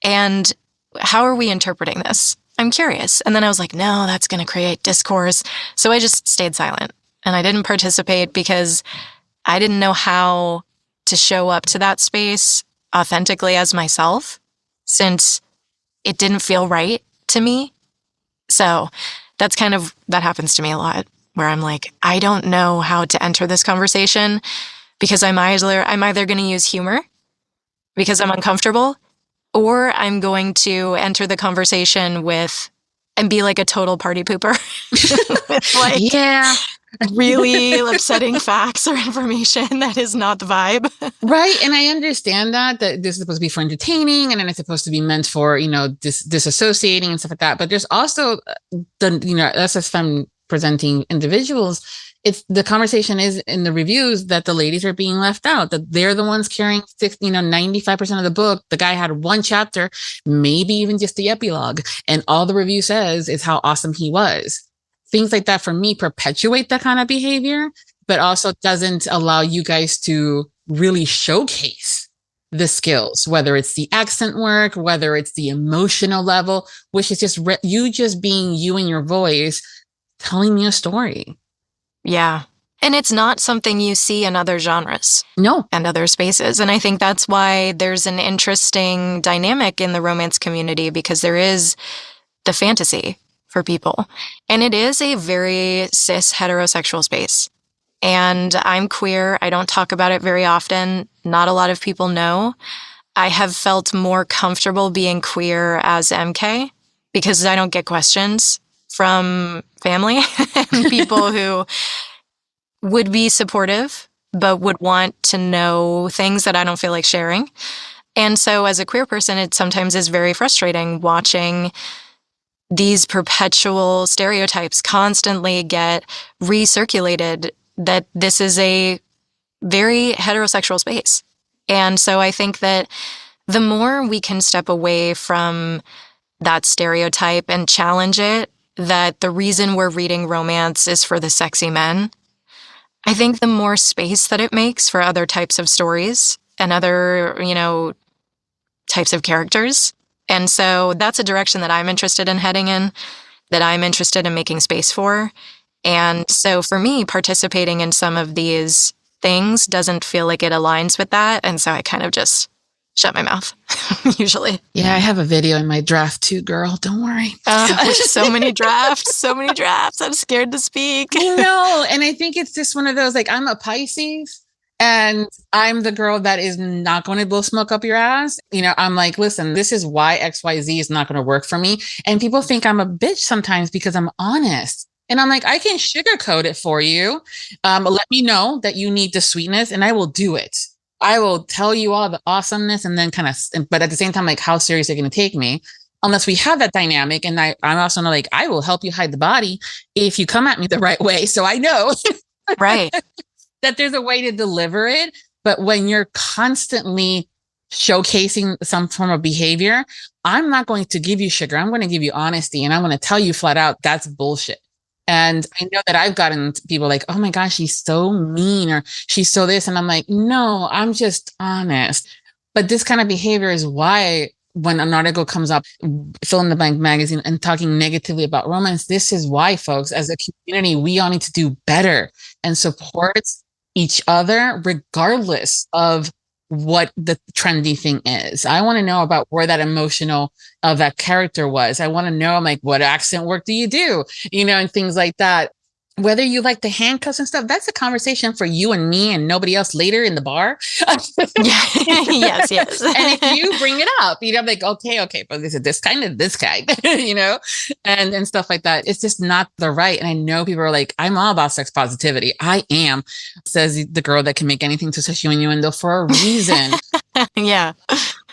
S3: And how are we interpreting this? I'm curious. And then I was like, no, that's going to create discourse. So I just stayed silent and I didn't participate because I didn't know how to show up to that space authentically as myself, since it didn't feel right to me. So that happens to me a lot, where I'm like, I don't know how to enter this conversation because I'm either going to use humor because I'm uncomfortable, or I'm going to enter the conversation and be like a total party pooper. With
S2: yeah.
S3: really upsetting facts or information that is not the vibe.
S2: Right. And I understand that this is supposed to be for entertaining, and then it's supposed to be meant for, disassociating and stuff like that. But there's also us as femme presenting individuals. It's the conversation is in the reviews that the ladies are being left out, that they're the ones carrying 95% of the book. The guy had one chapter, maybe even just the epilogue. And all the review says is how awesome he was. Things like that for me perpetuate that kind of behavior, but also doesn't allow you guys to really showcase the skills, whether it's the accent work, whether it's the emotional level, which is just you just being you and your voice telling me a story.
S3: Yeah. And it's not something you see in other genres.
S2: No.
S3: And other spaces. And I think that's why there's an interesting dynamic in the romance community, because there is the fantasy for people. And it is a very cis heterosexual space. And I'm queer. I don't talk about it very often. Not a lot of people know. I have felt more comfortable being queer as MK because I don't get questions from family and people who would be supportive, but would want to know things that I don't feel like sharing. And so as a queer person, it sometimes is very frustrating watching these perpetual stereotypes constantly get recirculated, that this is a very heterosexual space. And so I think that the more we can step away from that stereotype and challenge it, that the reason we're reading romance is for the sexy men, I think the more space that it makes for other types of stories and other, types of characters. And so that's a direction that I'm interested in heading in, that I'm interested in making space for. And so for me, participating in some of these things doesn't feel like it aligns with that. And so I kind of just shut my mouth, usually.
S2: Yeah, I have a video in my draft too, girl. Don't worry.
S3: So many drafts. I'm scared to speak.
S2: No, and I think it's just one of those, like, I'm a Pisces and I'm the girl that is not going to blow smoke up your ass. You know, I'm like, listen, this is why XYZ is not going to work for me. And people think I'm a bitch sometimes because I'm honest. And I'm like, I can sugarcoat it for you. Let me know that you need the sweetness and I will do it. I will tell you all the awesomeness and then but at the same time, like, how serious are you going to take me? Unless we have that dynamic. And I'm also like, I will help you hide the body if you come at me the right way. So I know
S3: right.
S2: that there's a way to deliver it. But when you're constantly showcasing some form of behavior, I'm not going to give you sugar. I'm going to give you honesty. And I'm going to tell you flat out, that's bullshit. And I know that I've gotten people like, oh my gosh, she's so mean or she's so this. And I'm like, no, I'm just honest. But this kind of behavior is why when an article comes up, Fill in the Blank magazine, and talking negatively about romance, this is why, folks, as a community, we all need to do better and support each other regardless of what the trendy thing is. I want to know about where that emotional of that character was. I want to know, I'm like, what accent work do you do? You know, and things like that. Whether you like the handcuffs and stuff, that's a conversation for you and me and nobody else later in the bar.
S3: Yes.
S2: And if you bring it up, you know, I'm like, okay, but is it this kind of this guy, you know, and stuff like that. It's just not the right. And I know people are like, I'm all about sex positivity. I am, says the girl that can make anything to sexual innuendo for a reason.
S3: Yeah.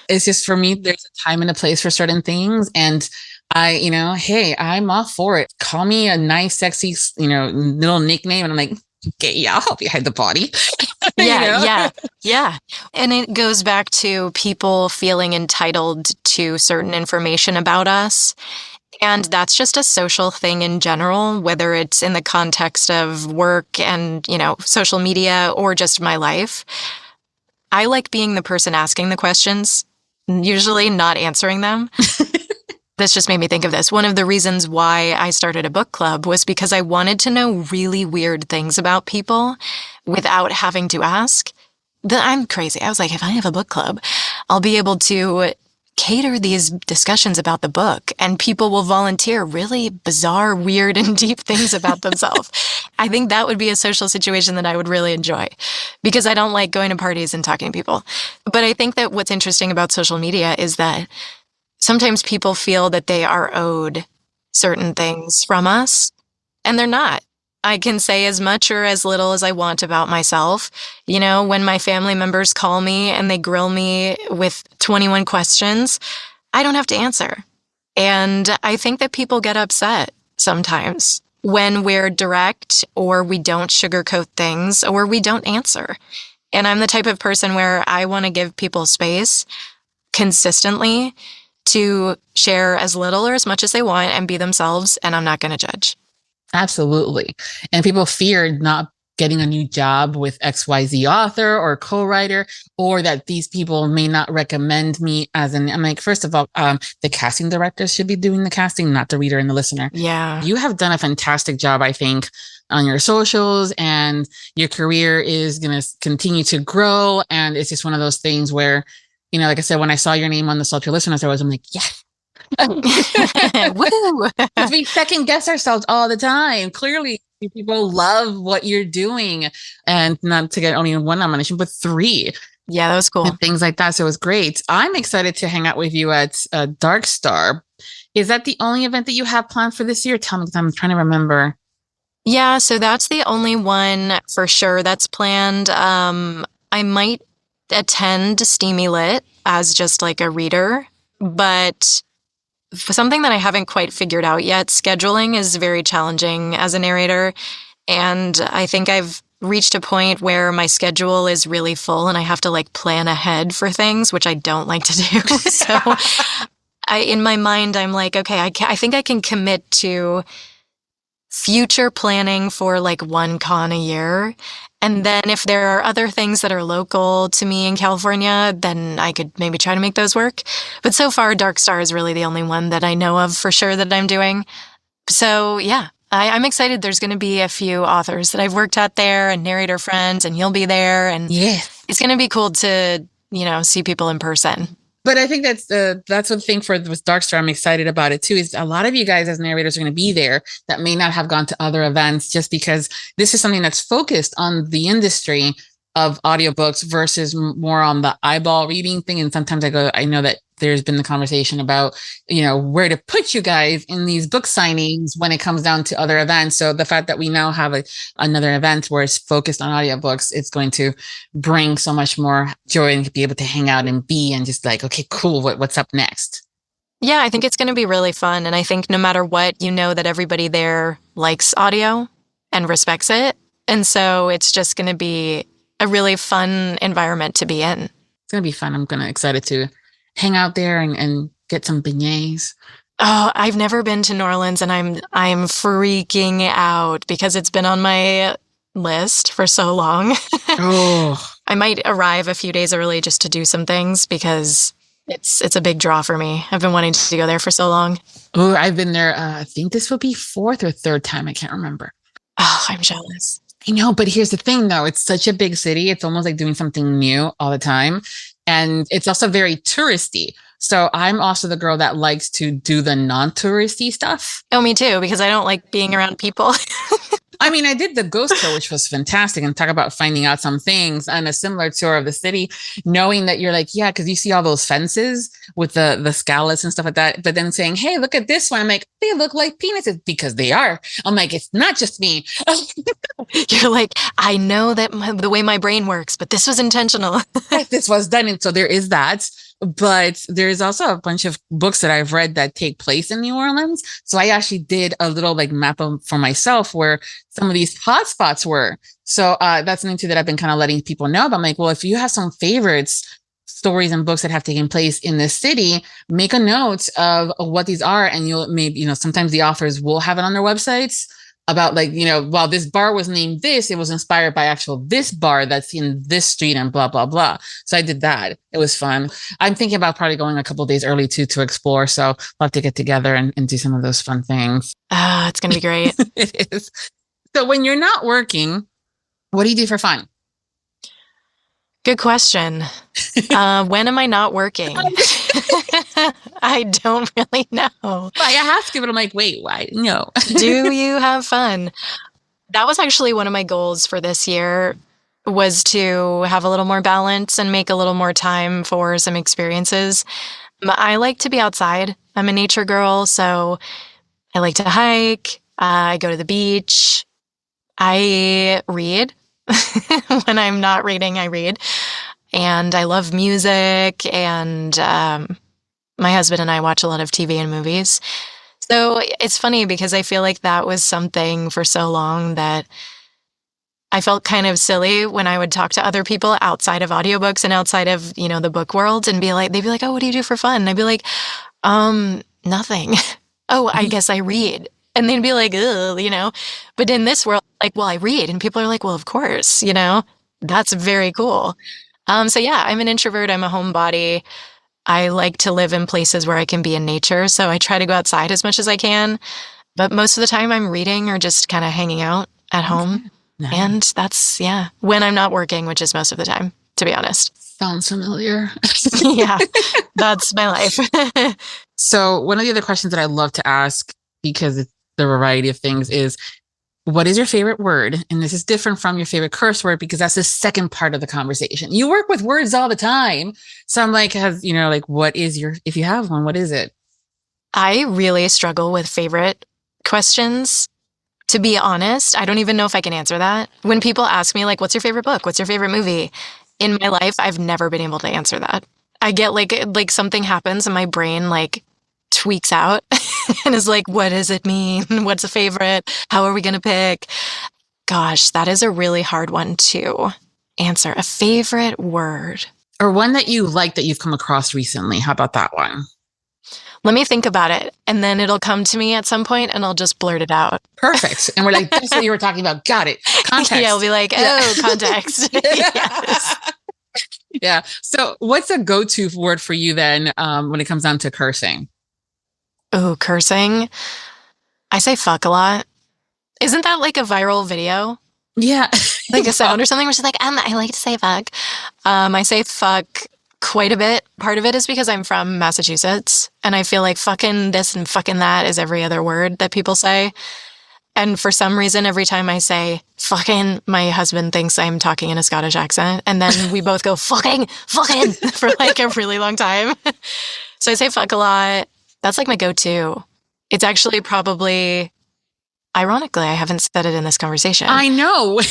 S2: It's just, for me, there's a time and a place for certain things. And hey, I'm all for it. Call me a nice, sexy, little nickname. And I'm like, okay, yeah, I'll help you hide the body.
S3: Yeah. And it goes back to people feeling entitled to certain information about us. And that's just a social thing in general, whether it's in the context of work and, social media or just my life. I like being the person asking the questions, usually not answering them. This just made me think of this. One of the reasons why I started a book club was because I wanted to know really weird things about people without having to ask. I'm crazy. I was like, if I have a book club, I'll be able to cater these discussions about the book and people will volunteer really bizarre, weird, and deep things about themselves. I think that would be a social situation that I would really enjoy because I don't like going to parties and talking to people. But I think that what's interesting about social media is that sometimes people feel that they are owed certain things from us, and they're not. I can say as much or as little as I want about myself. When my family members call me and they grill me with 21 questions, I don't have to answer. And I think that people get upset sometimes when we're direct or we don't sugarcoat things or we don't answer. And I'm the type of person where I want to give people space consistently to share as little or as much as they want and be themselves, and I'm not going to judge.
S2: Absolutely. And people fear not getting a new job with XYZ author or co-writer, or that these people may not recommend me I'm like, first of all, the casting directors should be doing the casting, not the reader and the listener.
S3: Yeah.
S2: You have done a fantastic job, I think, on your socials, and your career is going to continue to grow. And it's just one of those things where, like I said, when I saw your name on the Sultry Listeners, I'm like, yes.
S3: Woo!
S2: We second guess ourselves all the time. Clearly, people love what you're doing, and not to get only one nomination, but 3.
S3: Yeah, that was cool.
S2: And things like that. So it was great. I'm excited to hang out with you at Dark Star. Is that the only event that you have planned for this year? Tell me, because I'm trying to remember.
S3: Yeah, so that's the only one for sure that's planned. I might attend Steamy Lit as just like a reader, but something that I haven't quite figured out yet. Scheduling is very challenging as a narrator, and I think I've reached a point where my schedule is really full and I have to plan ahead for things, which I don't like to do. So in my mind, I'm like, okay, I think I can commit to future planning for one con a year. And then if there are other things that are local to me in California, then I could maybe try to make those work. But so far, Dark Star is really the only one that I know of for sure that I'm doing. So yeah, I'm excited. There's going to be a few authors that I've worked at there and narrator friends, and you'll be there. And it's going to be cool to, see people in person.
S2: But I think that's the thing for with Darkstar. I'm excited about it too. Is a lot of you guys as narrators are going to be there that may not have gone to other events, just because this is something that's focused on the industry of audiobooks versus more on the eyeball reading thing. And sometimes I know that there's been the conversation about, where to put you guys in these book signings when it comes down to other events. So the fact that we now have another event where it's focused on audiobooks, it's going to bring so much more joy and be able to hang out and just like, okay, cool. What's up next?
S3: Yeah, I think it's going to be really fun. And I think no matter what, that everybody there likes audio and respects it. And so it's just going to be a really fun environment to be in.
S2: It's going to be fun. I'm excited to hang out there and get some beignets.
S3: Oh, I've never been to New Orleans, and I'm freaking out because it's been on my list for so long.
S2: Oh,
S3: I might arrive a few days early just to do some things because it's a big draw for me. I've been wanting to go there for so long.
S2: Oh, I've been there. I think this will be 4th or 3rd time. I can't remember.
S3: Oh, I'm jealous.
S2: I know, but here's the thing though. It's such a big city. It's almost like doing something new all the time. And it's also very touristy. So I'm also the girl that likes to do the non-touristy stuff.
S3: Oh, me too, because I don't like being around people.
S2: I mean, I did the ghost tour, which was fantastic, and talk about finding out some things, and a similar tour of the city, knowing that you're like, yeah, because you see all those fences with the scallops and stuff like that. But then saying, hey, look at this one. I'm like, they look like penises, because they are. I'm like, it's not just me.
S3: You're like, I know that the way my brain works, but this was intentional.
S2: This was done. And so there is that. But there's also a bunch of books that I've read that take place in New Orleans. So I actually did a little map for myself where some of these hotspots were. So that's something too that I've been kind of letting people know about. I'm like, well, if you have some favorites, stories and books that have taken place in this city, make a note of what these are. And you'll maybe, sometimes the authors will have it on their websites about while this bar was named this, it was inspired by this bar that's in this street and blah, blah, blah. So I did that. It was fun. I'm thinking about probably going a couple of days early too, to explore. So we'll have to get together and do some of those fun things.
S3: It's going to be great.
S2: It is. So when you're not working, what do you do for fun?
S3: Good question. When am I not working? I don't really know.
S2: I ask it, but I'm like, wait, why? No.
S3: Do you have fun? That was actually one of my goals for this year, was to have a little more balance and make a little more time for some experiences. I like to be outside. I'm a nature girl, so I like to hike. I go to the beach. I read. When I'm not reading, I read. And I love music, and my husband and I watch a lot of TV and movies. So it's funny because I feel like that was something for so long that I felt kind of silly when I would talk to other people outside of audiobooks and outside of, the book world, and they'd be like, oh, what do you do for fun? And I'd be like, nothing. Oh, I guess I read. And they'd be like, ugh, But in this world, well, I read. And people are like, well, of course, that's very cool. So yeah, I'm an introvert. I'm a homebody. I like to live in places where I can be in nature. So I try to go outside as much as I can. But most of the time I'm reading or just kind of hanging out at home.
S2: Nice.
S3: And that's, when I'm not working, which is most of the time, to be honest.
S2: Sounds familiar.
S3: Yeah, that's my life.
S2: So one of the other questions that I love to ask, because it's the variety of things, is what is your favorite word? And this is different from your favorite curse word, because that's the second part of the conversation. You work with words all the time. So I'm like, what is if you have one, what is it?
S3: I really struggle with favorite questions. To be honest, I don't even know if I can answer that. When people ask me, what's your favorite book? What's your favorite movie? In my life, I've never been able to answer that. I get like something happens and my brain tweaks out and is like, what does it mean? What's a favorite? How are we going to pick? Gosh, that is a really hard one to answer. A favorite word.
S2: Or one that you like that you've come across recently. How about that one?
S3: Let me think about it. And then it'll come to me at some point and I'll just blurt it out.
S2: Perfect. And we're like, that's what you were talking about. Got it. Context.
S3: Yeah, I'll be like, context. Yes.
S2: Yeah. So what's a go-to word for you then when it comes down to cursing?
S3: Oh, cursing. I say fuck a lot. Isn't that like a viral video?
S2: Yeah.
S3: Like a sound or something where she's like, I like to say fuck. I say fuck quite a bit. Part of it is because I'm from Massachusetts, and I feel like fucking this and fucking that is every other word that people say. And for some reason, every time I say fucking, my husband thinks I'm talking in a Scottish accent. And then we both go fucking for like a really long time. So I say fuck a lot. That's like my go-to. It's actually probably, ironically, I haven't said it in this conversation.
S2: I know.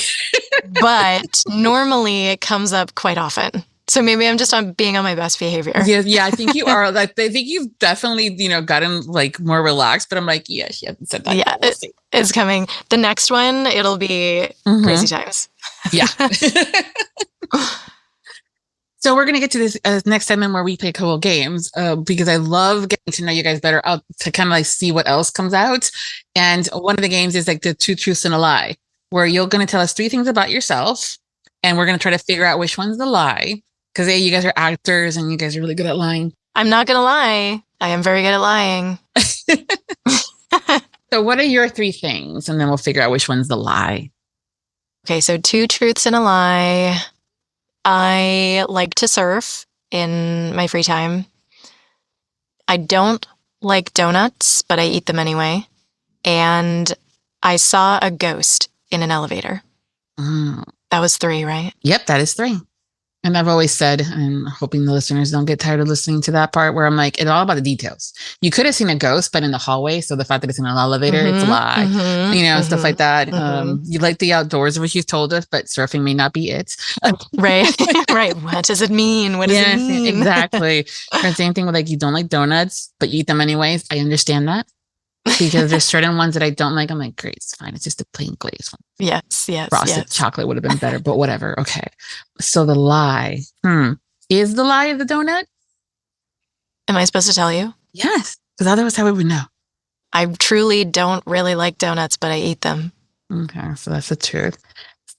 S3: But normally it comes up quite often. So maybe I'm just being on my best behavior.
S2: Yeah, I think you are. Like, I think you've definitely, gotten like more relaxed. But I'm like, yeah, she hasn't said that.
S3: Yeah, it's coming. The next one, it'll be crazy times.
S2: Yeah. So we're gonna get to this next segment where we play cool games because I love getting to know you guys better, to kind of like see what else comes out. And one of the games is like the 2 truths and a lie, where you're gonna tell us 3 things about yourself, and we're gonna try to figure out which one's the lie. Because you guys are actors and you guys are really good at lying.
S3: I'm not going to lie. I am very good at lying.
S2: So what are your 3 things? And then we'll figure out which one's the lie.
S3: Okay, so 2 truths and a lie. I like to surf in my free time. I don't like donuts, but I eat them anyway. And I saw a ghost in an elevator. That was 3, right?
S2: Yep, that is 3. And I've always said, and hoping the listeners don't get tired of listening to that part, where I'm like, it's all about the details. You could have seen a ghost, but in the hallway. So the fact that it's in an elevator, it's a lie. Stuff like that. You like the outdoors, which you've told us, but surfing may not be it.
S3: Right. Right. What does it mean? What does it mean?
S2: Exactly. And same thing with like, you don't like donuts, but you eat them anyways. I understand that. Because there's certain ones that I don't like. I'm like, great, it's fine. It's just a plain glazed one.
S3: Yes.
S2: Frosted chocolate would have been better, but whatever. Okay. So the lie. Is the lie of the donut?
S3: Am I supposed to tell you?
S2: Yes. Because otherwise, how would we know?
S3: I truly don't really like donuts, but I eat them.
S2: Okay. So that's the truth.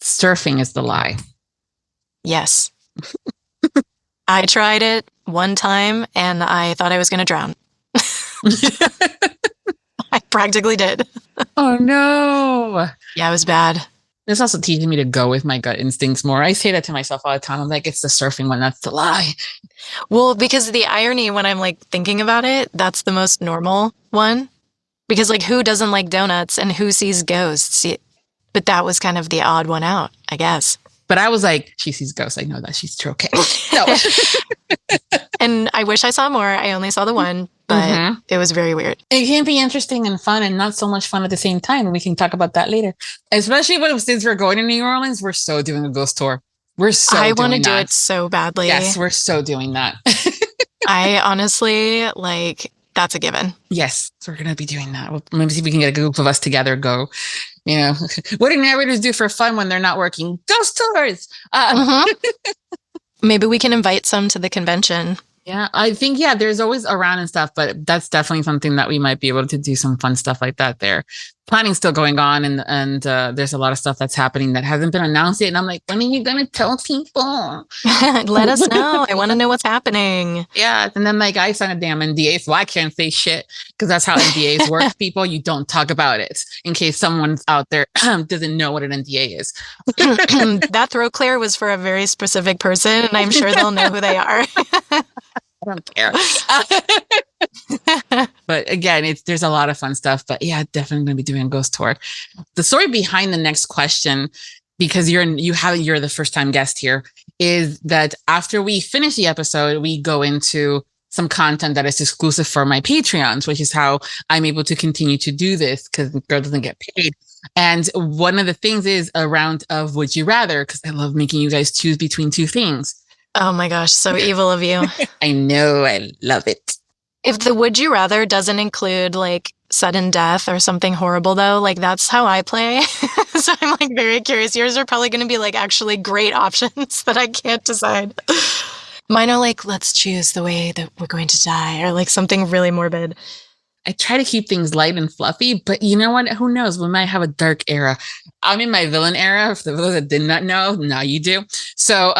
S2: Surfing is the lie.
S3: Yes. I tried it one time and I thought I was going to drown. I practically did.
S2: Oh, no.
S3: Yeah, it was bad.
S2: It's also teaching me to go with my gut instincts more. I say that to myself all the time. I'm like, it's the surfing one. That's the lie.
S3: Well, because the irony when I'm like thinking about it, that's the most normal one. Because like who doesn't like donuts and who sees ghosts? But that was kind of the odd one out, I guess.
S2: But I was like, she sees ghosts. I know that. She's true. Okay. No.
S3: And I wish I saw more. I only saw the one, but it was very weird.
S2: It can be interesting and fun and not so much fun at the same time. And we can talk about that later. Especially since we're going to New Orleans, we're so doing a ghost tour. I
S3: want to do it so badly.
S2: Yes, we're so doing that.
S3: I honestly, that's a given.
S2: Yes, so we're going to be doing that. Maybe see if we can get a group of us together, go. What do narrators do for fun when they're not working? Ghost tours!
S3: Maybe we can invite some to the convention.
S2: Yeah, I think, there's always around and stuff, but that's definitely something that we might be able to do some fun stuff like that there. Planning's still going on, and there's a lot of stuff that's happening that hasn't been announced yet. And I'm like, when are you going to tell people?
S3: Let us know. I want to know what's happening.
S2: Yeah. And then I signed a damn NDA, so I can't say shit because that's how NDAs work. People, you don't talk about it in case someone's out there doesn't know what an NDA is.
S3: That throat clear was for a very specific person, and I'm sure they'll know who they are.
S2: I don't care. But again, there's a lot of fun stuff. But yeah, definitely going to be doing a ghost tour. The story behind the next question, because you're the first time guest here, is that after we finish the episode, we go into some content that is exclusive for my Patreons, which is how I'm able to continue to do this because the girl doesn't get paid. And one of the things is a round of Would You Rather, because I love making you guys choose between 2 things.
S3: Oh my gosh, so evil of you.
S2: I know, I love it.
S3: If the Would You Rather doesn't include sudden death or something horrible though, that's how I play. So I'm very curious. Yours are probably going to be actually great options that I can't decide. Mine are let's choose the way that we're going to die or something really morbid.
S2: I try to keep things light and fluffy, but you know what? Who knows? We might have a dark era. I'm in my villain era. For those that did not know, now you do. So,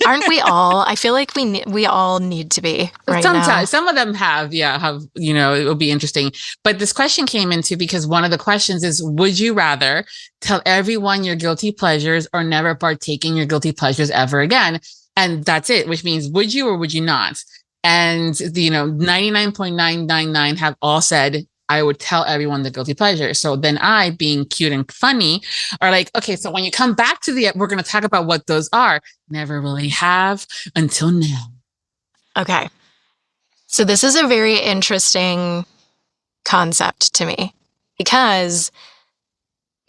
S3: aren't we all? I feel like we all need to be right
S2: sometimes,
S3: now.
S2: some of them have, it will be interesting. But this question came into because one of the questions is, would you rather tell everyone your guilty pleasures or never partake in your guilty pleasures ever again? And that's it, which means would you or would you not? And, 99.999 have all said, I would tell everyone the guilty pleasure. So then I, being cute and funny, are like, okay, so when you come back to we're going to talk about what those are. Never really have until now.
S3: Okay. So this is a very interesting concept to me because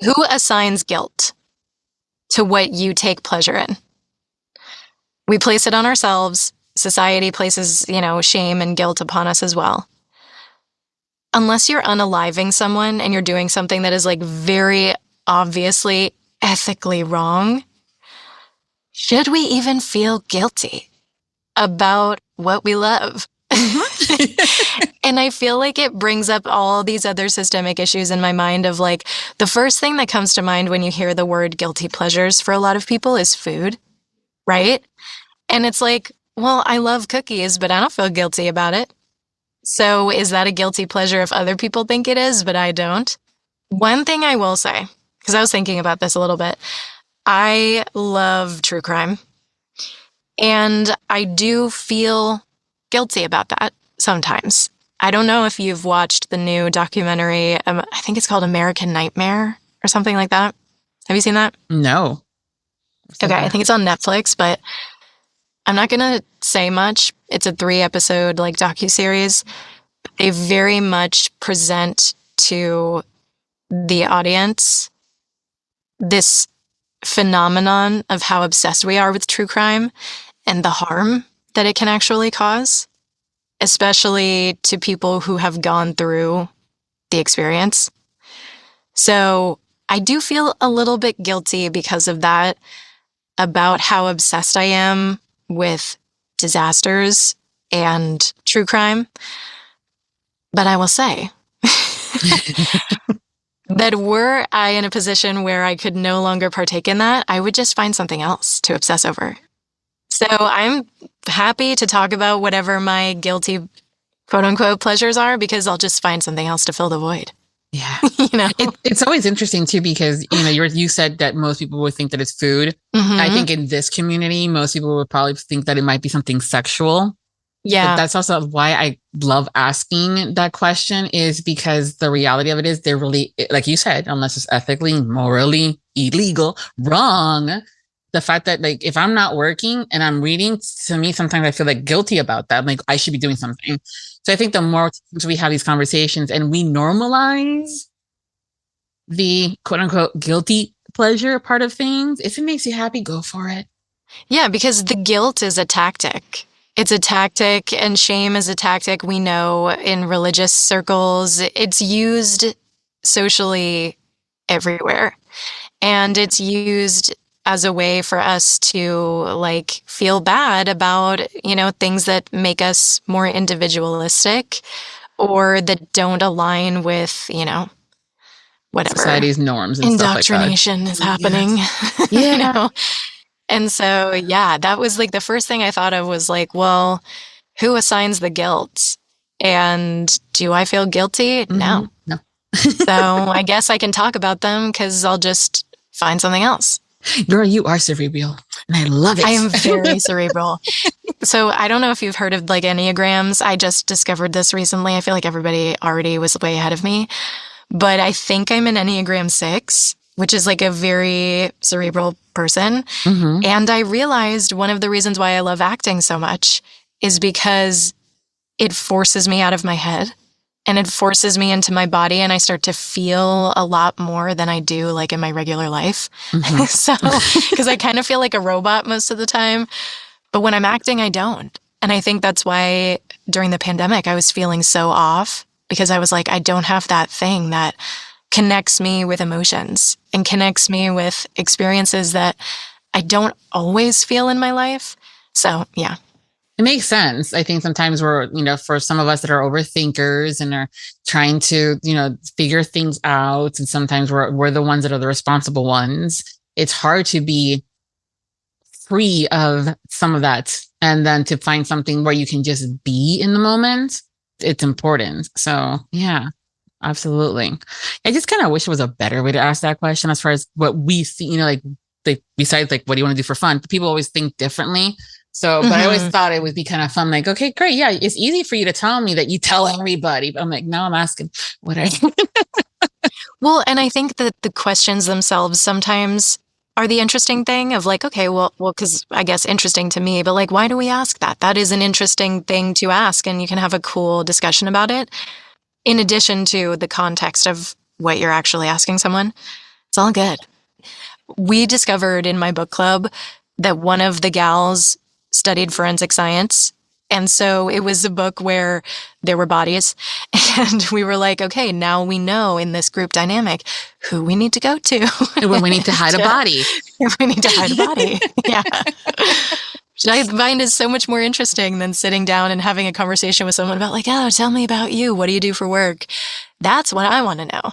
S3: who assigns guilt to what you take pleasure in? We place it on ourselves. Society places, shame and guilt upon us as well. Unless you're unaliving someone and you're doing something that is like very obviously ethically wrong, should we even feel guilty about what we love? And I feel like it brings up all these other systemic issues in my mind of like, the first thing that comes to mind when you hear the word guilty pleasures for a lot of people is food, right? And it's like, well, I love cookies, but I don't feel guilty about it. So is that a guilty pleasure if other people think it is, but I don't? One thing I will say, because I was thinking about this a little bit, I love true crime. And I do feel guilty about that sometimes. I don't know if you've watched the new documentary, I think it's called American Nightmare or something like that. Have you seen that?
S2: No.
S3: Okay, I think it's on Netflix, but I'm not going to say much. It's a 3-episode docuseries. They very much present to the audience this phenomenon of how obsessed we are with true crime and the harm that it can actually cause, especially to people who have gone through the experience. So I do feel a little bit guilty because of that, about how obsessed I am with disasters and true crime. But I will say that were I in a position where I could no longer partake in that, I would just find something else to obsess over. So I'm happy to talk about whatever my guilty, quote unquote, pleasures are, because I'll just find something else to fill the void.
S2: Yeah. It's always interesting too, because, you said that most people would think that it's food. Mm-hmm. I think in this community, most people would probably think that it might be something sexual. Yeah. But that's also why I love asking that question, is because the reality of it is they're really, like you said, unless it's ethically, morally illegal, wrong. The fact that if I'm not working and I'm reading, to me, sometimes I feel guilty about that. I'm like, I should be doing something. So I think the more we have these conversations and we normalize the quote unquote guilty pleasure part of things, if it makes you happy, go for it.
S3: Yeah, because the guilt is a tactic. It's a tactic, and shame is a tactic. We know in religious circles, it's used socially everywhere. And it's used as a way for us to feel bad about, things that make us more individualistic or that don't align with, whatever
S2: society's norms and
S3: indoctrination is happening.
S2: Yes. Yeah.
S3: And so, yeah, that was the first thing I thought of was well, who assigns the guilt? And do I feel guilty?
S2: Mm-hmm. No.
S3: So I guess I can talk about them because I'll just find something else.
S2: Girl, you are cerebral, and I love it.
S3: I am very cerebral. So I don't know if you've heard of Enneagrams. I just discovered this recently. I feel like everybody already was way ahead of me. But I think I'm an Enneagram 6, which is a very cerebral person. Mm-hmm. And I realized one of the reasons why I love acting so much is because it forces me out of my head. And it forces me into my body, and I start to feel a lot more than I do in my regular life. Mm-hmm. So, because I kind of feel like a robot most of the time, but when I'm acting, I don't. And I think that's why during the pandemic, I was feeling so off, because I was I don't have that thing that connects me with emotions and connects me with experiences that I don't always feel in my life. So, yeah.
S2: It makes sense. I think sometimes for some of us that are overthinkers and are trying to, figure things out, and sometimes we're the ones that are the responsible ones. It's hard to be free of some of that, and then to find something where you can just be in the moment. It's important. So yeah, absolutely. I just kind of wish it was a better way to ask that question as far as what we see, besides like, what do you want to do for fun? People always think differently. So, but I always thought it would be kind of fun. Like, okay, great. Yeah. It's easy for you to tell me that you tell everybody, but I'm like, no, I'm asking what I.
S3: Well, and I think that the questions themselves sometimes are the interesting thing of like, okay, well, because I guess interesting to me, but like, why do we ask that? That is an interesting thing to ask, and you can have a cool discussion about it. In addition to the context of what you're actually asking someone, it's all good. We discovered in my book club that one of the gals studied forensic science. And so it was a book where there were bodies, and we were like, okay, now we know in this group dynamic who we need to go to.
S2: When we need to hide a body.
S3: We need to hide a body. Yeah. Which I find is so much more interesting than sitting down and having a conversation with someone about like, oh, tell me about you. What do you do for work? That's what I want to know.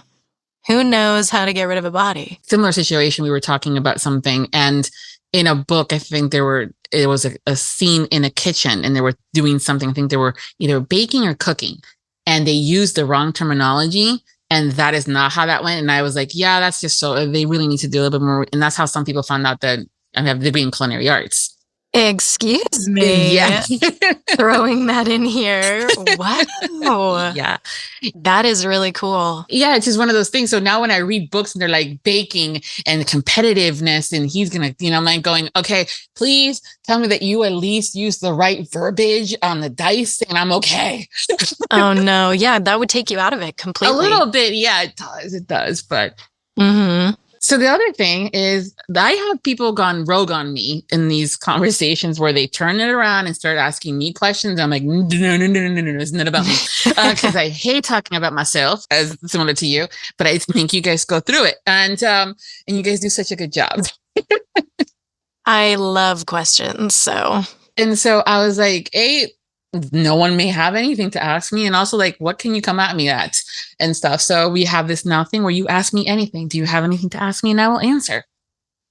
S3: Who knows how to get rid of a body?
S2: Similar situation. We were talking about something, and in a book, I think it was a scene in a kitchen, and they were doing something. I think they were either baking or cooking, and they used the wrong terminology, and that is not how that went. And I was like, yeah, that's just so they really need to do a little bit more. And that's how some people found out that I have a degree in culinary arts.
S3: Excuse me.
S2: Yeah.
S3: Throwing that in here. Wow.
S2: Yeah.
S3: That is really cool.
S2: Yeah, it's just one of those things. So now when I read books and they're like baking and competitiveness, and he's going to, I'm like going, okay, please tell me that you at least use the right verbiage on the dice, and I'm okay.
S3: Oh, no. Yeah, that would take you out of it completely.
S2: A little bit. Yeah, it does. But So the other thing is I have people gone rogue on me in these conversations where they turn it around and start asking me questions. I'm like, no, it's not about me. Because I hate talking about myself, as similar to you, but I think you guys go through it. And you guys do such a good job.
S3: I love questions.
S2: And so I was like, no one may have anything to ask me. And also like, what can you come at me at and stuff? So we have this now thing where you ask me anything. Do you have anything to ask me? And I will answer.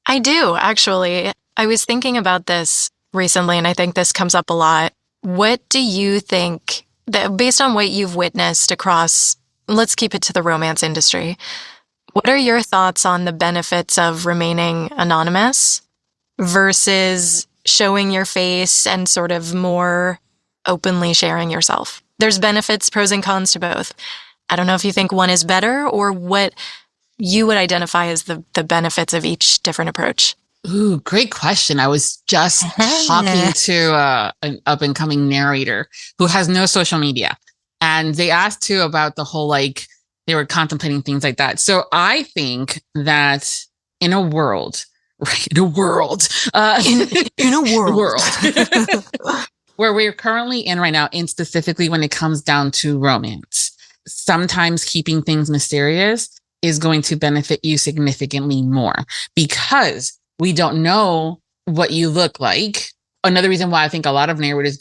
S3: I do, actually. I was thinking about this recently, and I think this comes up a lot. What do you think, that based on what you've witnessed across, let's keep it to the romance industry, what are your thoughts on the benefits of remaining anonymous versus showing your face and sort of more openly sharing yourself? There's benefits, pros and cons to both. I don't know if you think one is better or what you would identify as the benefits of each different approach.
S2: Ooh, great question. I was just talking to an up-and-coming narrator who has no social media. And they asked too about the whole, like, they were contemplating things like that. So I think that in a world where we're currently in right now, and specifically when it comes down to romance, sometimes keeping things mysterious is going to benefit you significantly more because we don't know what you look like. Another reason why I think a lot of actors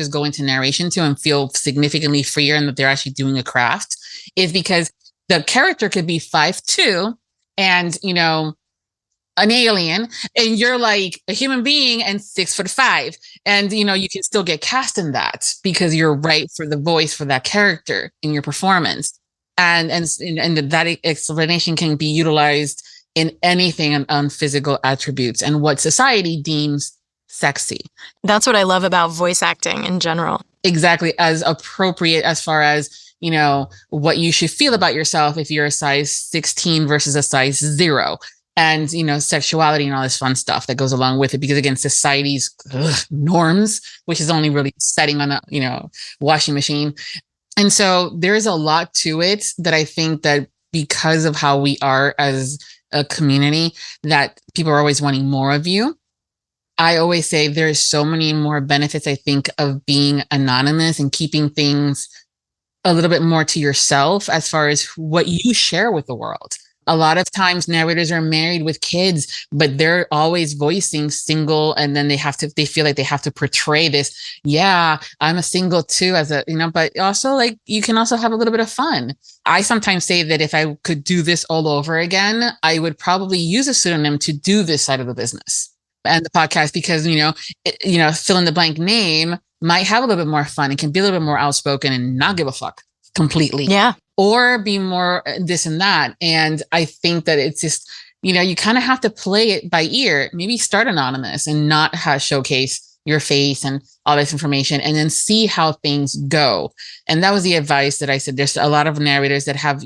S2: go into narration too and feel significantly freer and that they're actually doing a craft is because the character could be 5'2" and, an alien, and you're like a human being and 6'5", and you can still get cast in that because you're right for the voice for that character in your performance, and that explanation can be utilized in anything on physical attributes and what society deems sexy.
S3: That's what I love about voice acting in general.
S2: Exactly, as appropriate as far as what you should feel about yourself if you're a size 16 versus a size 0. And, sexuality and all this fun stuff that goes along with it. Because again, society's norms, which is only really setting on a, washing machine. And so there's a lot to it that I think that because of how we are as a community, that people are always wanting more of you. I always say there's so many more benefits, I think, of being anonymous and keeping things a little bit more to yourself as far as what you share with the world. A lot of times narrators are married with kids, but they're always voicing single. And then they feel like they have to portray this. Yeah, I'm a single too, but also like you can also have a little bit of fun. I sometimes say that if I could do this all over again, I would probably use a pseudonym to do this side of the business and the podcast because, fill in the blank name might have a little bit more fun. It can be a little bit more outspoken and not give a fuck completely.
S3: Yeah.
S2: Or be more this and that. And I think that it's just, you kind of have to play it by ear. Maybe start anonymous and not showcase your face and all this information and then see how things go. And that was the advice that I said. There's a lot of narrators that have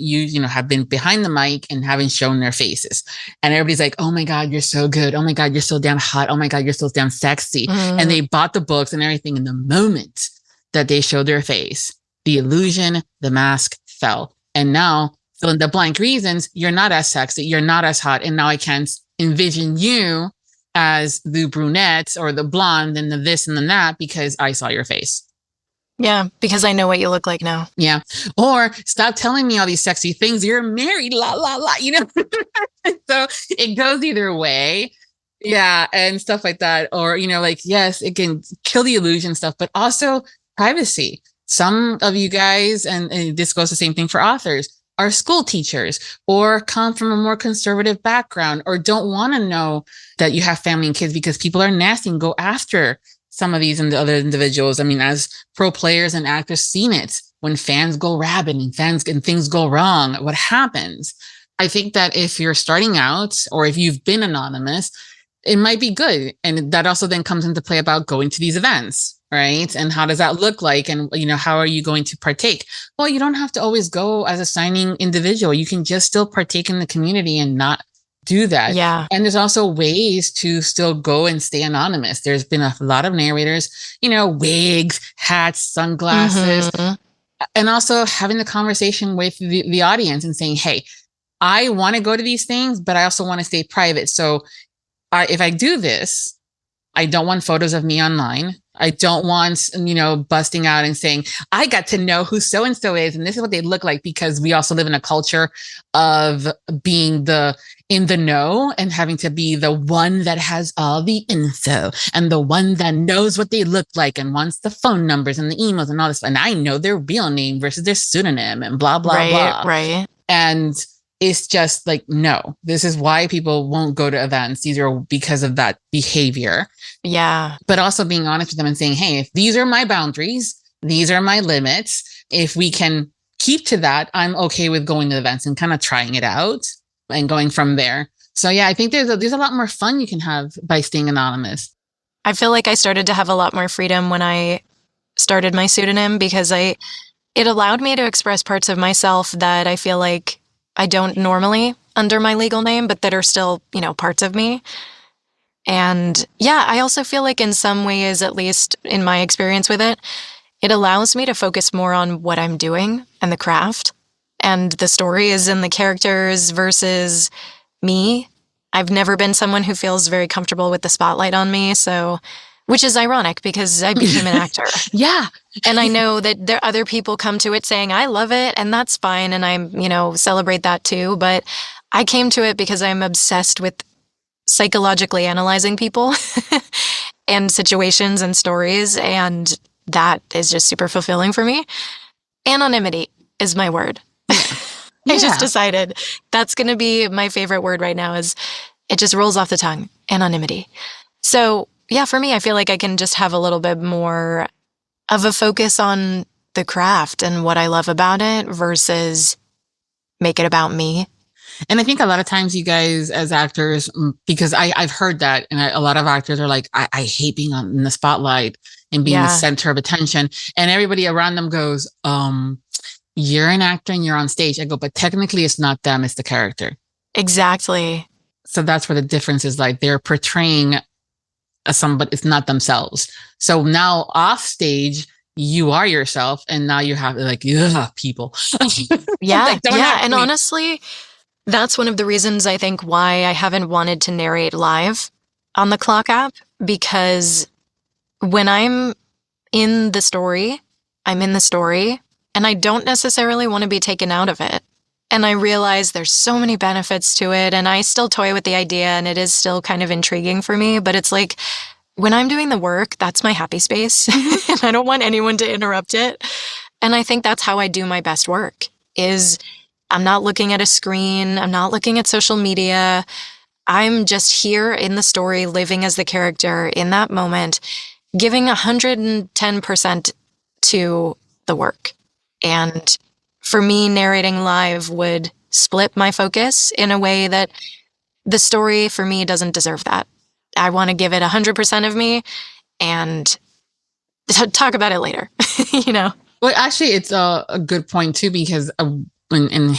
S2: been behind the mic and haven't shown their faces. And everybody's like, oh my God, you're so good. Oh my God, you're so damn hot. Oh my God, you're so damn sexy. And they bought the books and everything. In the moment that they showed their face, the illusion, the mask fell. And now, fill in the blank reasons, you're not as sexy, you're not as hot. And now I can't envision you as the brunette or the blonde and the this and the that because I saw your face.
S3: Yeah, because I know what you look like now.
S2: Yeah. Or stop telling me all these sexy things. You're married, la, la, la, So it goes either way. Yeah. And stuff like that. Or, yes, it can kill the illusion stuff, but also privacy. Some of you guys, and this goes the same thing for authors, are school teachers or come from a more conservative background or don't want to know that you have family and kids because people are nasty and go after some of these and the other individuals. I mean, as pro players and actors seen it, when fans go rabid and things go wrong, what happens? I think that if you're starting out or if you've been anonymous, it might be good. And that also then comes into play about going to these events. Right. And how does that look like? And, how are you going to partake? Well, you don't have to always go as a signing individual. You can just still partake in the community and not do that.
S3: Yeah.
S2: And there's also ways to still go and stay anonymous. There's been a lot of narrators, wigs, hats, sunglasses, and also having the conversation with the audience and saying, hey, I want to go to these things, but I also want to stay private. So if I do this, I don't want photos of me online. I don't want, busting out and saying, I got to know who so-and-so is. And this is what they look like, because we also live in a culture of being in the know and having to be the one that has all the info and the one that knows what they look like and wants the phone numbers and the emails and all this. And I know their real name versus their pseudonym and blah, blah, blah.
S3: Right.
S2: And it's just like, no, this is why people won't go to events. These are because of that behavior.
S3: Yeah.
S2: But also being honest with them and saying, hey, if these are my boundaries, these are my limits. If we can keep to that, I'm okay with going to events and kind of trying it out and going from there. So yeah, I think there's a lot more fun you can have by staying anonymous.
S3: I feel like I started to have a lot more freedom when I started my pseudonym because it allowed me to express parts of myself that I feel like I don't normally under my legal name, but that are still, parts of me. And yeah, I also feel like in some ways, at least in my experience with it, it allows me to focus more on what I'm doing and the craft and the stories and the characters versus me. I've never been someone who feels very comfortable with the spotlight on me. So, which is ironic because I became an actor.
S2: Yeah.
S3: And I know that there other people come to it saying, I love it, and that's fine. And I'm, celebrate that too. But I came to it because I'm obsessed with psychologically analyzing people and situations and stories. And that is just super fulfilling for me. Anonymity is my word. I just decided that's going to be my favorite word right now. Is it just rolls off the tongue, anonymity. So yeah, for me, I feel like I can just have a little bit more of a focus on the craft and what I love about it versus make it about me.
S2: And I think a lot of times you guys as actors, because I've heard that, and a lot of actors are like, I hate being in the spotlight and being the center of attention. And everybody around them goes, you're an actor and you're on stage. I go, but technically it's not them, it's the character.
S3: Exactly.
S2: So that's where the difference is. Like they're portraying somebody, it's not themselves. So now off stage, you are yourself, and now you have like, people.
S3: Yeah. And honestly, that's one of the reasons I think why I haven't wanted to narrate live on the Clock app, because when I'm in the story, I'm in the story, and I don't necessarily want to be taken out of it. And I realize there's so many benefits to it, and I still toy with the idea, and it is still kind of intriguing for me, but it's like, when I'm doing the work, that's my happy space, and I don't want anyone to interrupt it. And I think that's how I do my best work, is I'm not looking at a screen, I'm not looking at social media, I'm just here in the story, living as the character in that moment, giving 110% to the work. And for me, narrating live would split my focus in a way that the story for me doesn't deserve that. I want to give it 100% of me and talk about it later,
S2: Well, actually, it's a good point too, because and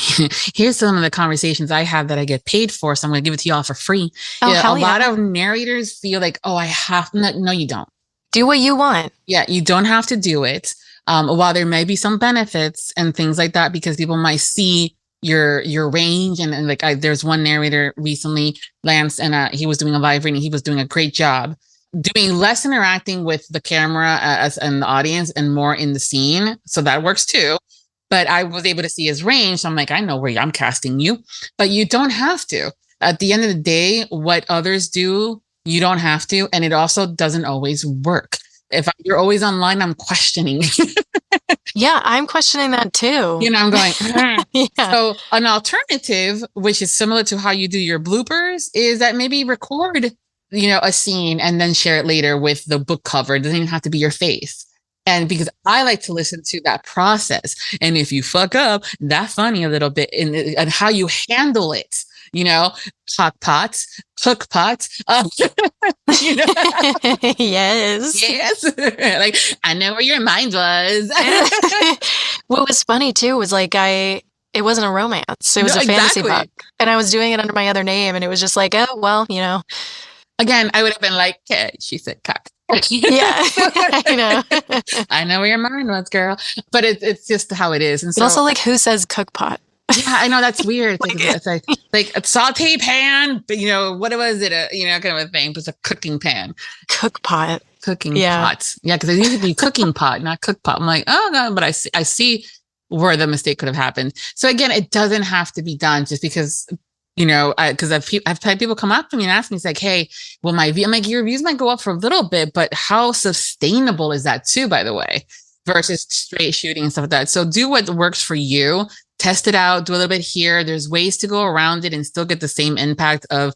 S2: here's some of the conversations I have that I get paid for. So I'm going to give it to y'all for free.
S3: Oh,
S2: a lot of narrators feel like, oh, I have to. No, you don't.
S3: Do what you want.
S2: Yeah, you don't have to do it. While there may be some benefits and things like that, because people might see your range. And like, there's one narrator recently, Lance, and he was doing a live reading. He was doing a great job, doing less interacting with the camera and the audience and more in the scene. So that works too. But I was able to see his range. So I'm like, I know where I'm casting you, but you don't have to. At the end of the day, what others do, you don't have to. And it also doesn't always work. If you're always online, I'm questioning.
S3: Yeah, I'm questioning that too.
S2: I'm going,
S3: Yeah.
S2: So an alternative, which is similar to how you do your bloopers, is that maybe record, a scene and then share it later with the book cover. It doesn't even have to be your face. And because I like to listen to that process. And if you fuck up, that's funny a little bit and how you handle it. Hot pots, cook pots.
S3: Yes.
S2: Like, I know where your mind was.
S3: What was funny too was like it wasn't a romance. It was a fantasy book. And I was doing it under my other name. And it was just like, oh, well,
S2: Again, I would have been like, hey, she said cock.
S3: Yeah, I know.
S2: I know where your mind was, girl. But it's just how it is. And so,
S3: also, like, who says cook pot?
S2: Yeah, I know, that's weird. It's like a saute pan, but what was it? Kind of a thing. It was a cooking pan.
S3: Cook pot.
S2: Cooking pot. Yeah, because it used to be cooking pot, not cook pot. I'm like, oh no, but I see where the mistake could have happened. So again, it doesn't have to be done just because. Because I've had people come up to me and ask me, it's like, hey, well, I'm like, your views might go up for a little bit, but how sustainable is that too, by the way, versus straight shooting and stuff like that. So do what works for you, test it out, do a little bit here. There's ways to go around it and still get the same impact of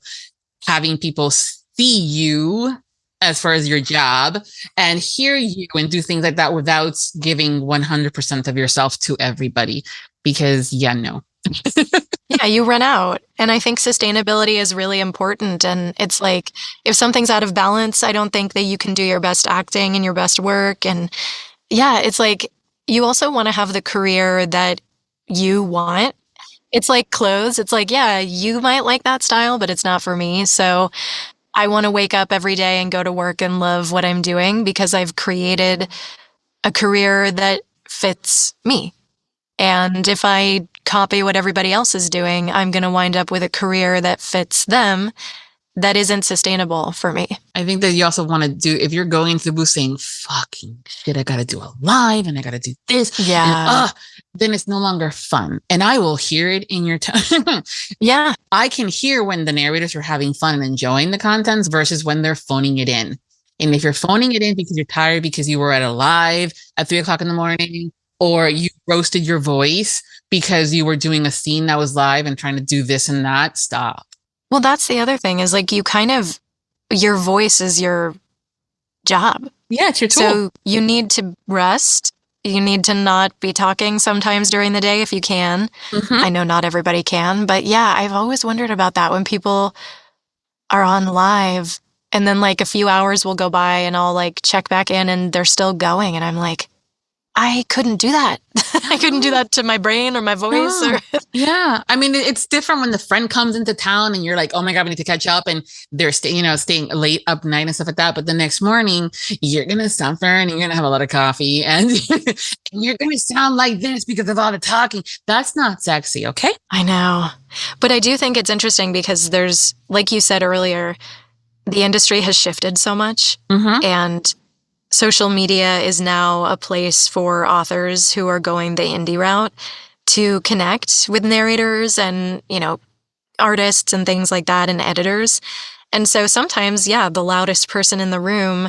S2: having people see you as far as your job and hear you and do things like that without giving 100% of yourself to everybody. Because no.
S3: Yeah, you run out. And I think sustainability is really important. And it's like, if something's out of balance, I don't think that you can do your best acting and your best work. And yeah, it's like, you also want to have the career that you want. It's like clothes. It's like, yeah, you might like that style, but it's not for me. So I want to wake up every day and go to work and love what I'm doing because I've created a career that fits me. And if I copy what everybody else is doing, I'm going to wind up with a career that fits them that isn't sustainable for me.
S2: I think that you also want to do, if you're going into the booth saying, fucking shit, I got to do a live and I got to do this.
S3: Yeah.
S2: And, then it's no longer fun. And I will hear it in your tone.
S3: Yeah.
S2: I can hear when the narrators are having fun and enjoying the contents versus when they're phoning it in. And if you're phoning it in because you're tired because you were at a live at 3:00 in the morning, or you roasted your voice because you were doing a scene that was live and trying to do this and that, stop.
S3: Well, that's the other thing is like your voice is your job.
S2: Yeah, it's your tool.
S3: So you need to rest. You need to not be talking sometimes during the day if you can. Mm-hmm. I know not everybody can, but yeah, I've always wondered about that when people are on live and then like a few hours will go by and I'll like check back in and they're still going. And I'm like, I couldn't do that. I couldn't do that to my brain or my voice.
S2: No. Yeah. I mean, it's different when the friend comes into town and you're like, oh my God, we need to catch up. And they're staying late up night and stuff like that. But the next morning you're going to suffer and you're going to have a lot of coffee and you're going to sound like this because of all the talking. That's not sexy. Okay.
S3: I know. But I do think it's interesting because there's, like you said earlier, the industry has shifted so much and social media is now a place for authors who are going the indie route to connect with narrators and, artists and things like that and editors. And so sometimes, the loudest person in the room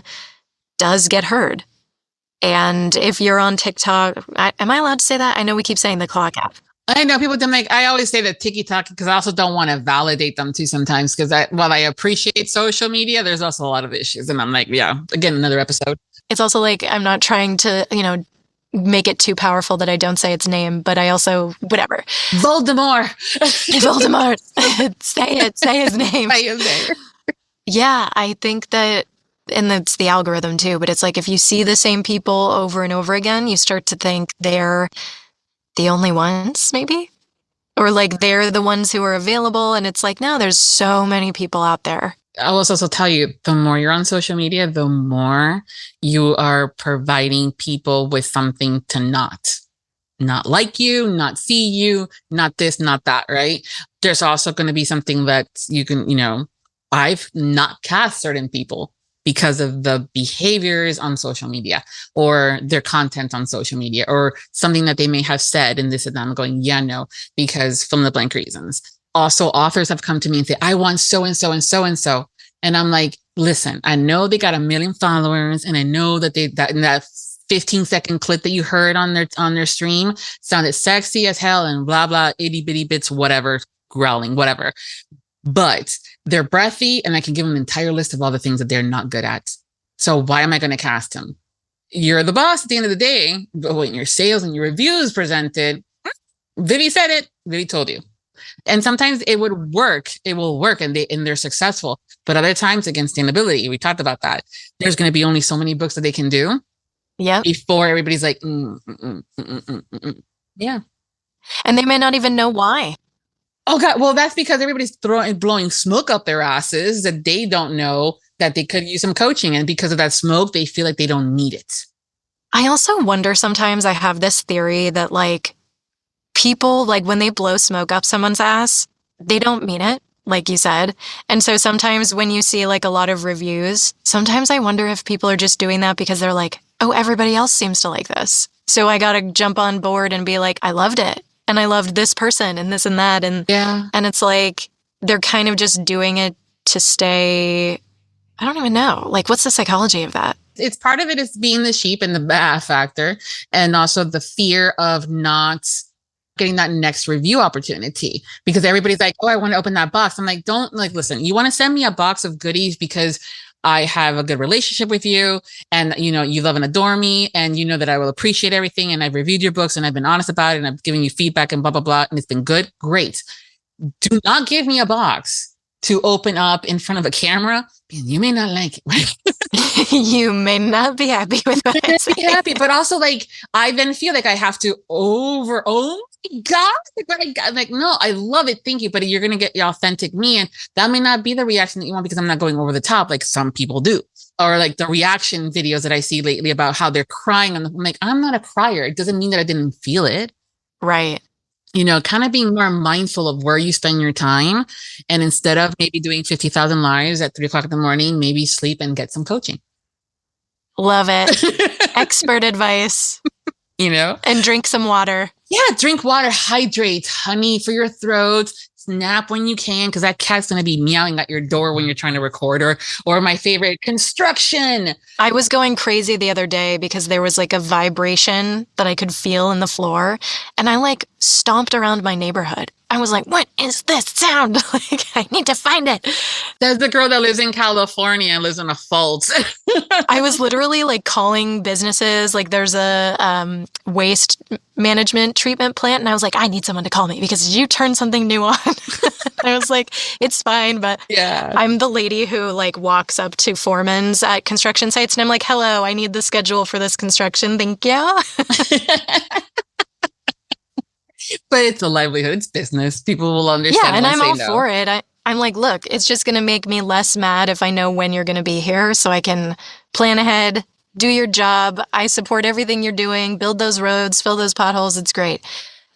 S3: does get heard. And if you're on TikTok, am I allowed to say that? I know we keep saying the clock app.
S2: I know people don't I always say that TikTok because I also don't want to validate them too sometimes because while I appreciate social media, there's also a lot of issues. And I'm like, again, another episode.
S3: It's also like, I'm not trying to, make it too powerful that I don't say its name, but I also, whatever.
S2: Voldemort.
S3: Voldemort. Say his name.
S2: Say his name.
S3: Yeah, I think that, and it's the algorithm too, but it's like if you see the same people over and over again, you start to think they're the only ones, maybe? Or like they're the ones who are available. And it's like, no, there's so many people out there.
S2: I will also tell you, the more you're on social media, the more you are providing people with something to not like you, not see you, not this, not that, right? There's also going to be something that you can, I've not cast certain people because of the behaviors on social media or their content on social media or something that they may have said and this and that. I'm going, no, because from the blank reasons. Also, authors have come to me and say, I want so-and-so and so-and-so. And I'm like, listen, I know they got 1 million followers and I know that that 15-second clip that you heard on their stream sounded sexy as hell and blah, blah, itty bitty bits, whatever, growling, whatever. But they're breathy and I can give them an entire list of all the things that they're not good at. So why am I going to cast them? You're the boss at the end of the day, but when your sales and your reviews presented, Vivi said it, Vivi told you. And sometimes it would work. It will work and they're successful. But other times, again, sustainability, we talked about that. There's going to be only so many books that they can do.
S3: Yeah.
S2: Before everybody's like, yeah.
S3: And they may not even know why.
S2: Oh God. Well, that's because everybody's blowing smoke up their asses that they don't know that they could use some coaching. And because of that smoke, they feel like they don't need it.
S3: I also wonder sometimes, I have this theory that like people, like when they blow smoke up someone's ass, they don't mean it, like you said. And so sometimes when you see like a lot of reviews, sometimes I wonder if people are just doing that because they're like, oh, everybody else seems to like this. So I got to jump on board and be like, I loved it. And I loved this person and this and that. And and it's like, they're kind of just doing it to stay, I don't even know. Like, what's the psychology of that?
S2: It's part of it is being the sheep and the bah factor. And also the fear of not getting that next review opportunity because everybody's like, oh, I want to open that box. I'm like, listen, you want to send me a box of goodies because I have a good relationship with you and, you love and adore me and you know that I will appreciate everything. And I've reviewed your books and I've been honest about it and I've given you feedback and blah, blah, blah. And it's been good. Great. Do not give me a box to open up in front of a camera. And you may not like it, right?
S3: You may not be happy with what I say.
S2: Happy, but also like, I then feel like I have to oh my God, like, no, I love it. Thank you. But you're going to get the authentic me. And that may not be the reaction that you want because I'm not going over the top like some people do. Or like the reaction videos that I see lately about how they're crying. I'm like, I'm not a crier. It doesn't mean that I didn't feel it.
S3: Right.
S2: Kind of being more mindful of where you spend your time. And instead of maybe doing 50,000 lives at 3:00 in the morning, maybe sleep and get some coaching.
S3: Love it. Expert advice. And drink some water.
S2: Yeah, drink water, hydrate, honey for your throat, nap when you can, because that cat's going to be meowing at your door when you're trying to record, or my favorite, construction.
S3: I was going crazy the other day because there was like a vibration that I could feel in the floor, and I like stomped around my neighborhood. I was like, what is this sound? Like, I need to find it.
S2: That's the girl that lives in California and lives in a fault.
S3: I was literally like calling businesses. Like there's a waste management treatment plant. And I was like, I need someone to call me because you turned something new on. I was like, it's fine. But
S2: yeah,
S3: I'm the lady who like walks up to foremans at construction sites. And I'm like, hello, I need the schedule for this construction. Thank you.
S2: But it's a livelihood. It's business. People will understand.
S3: Yeah, and I'm all for it. I'm like, look, it's just going to make me less mad if I know when you're going to be here so I can plan ahead, do your job. I support everything you're doing. Build those roads, fill those potholes. It's great.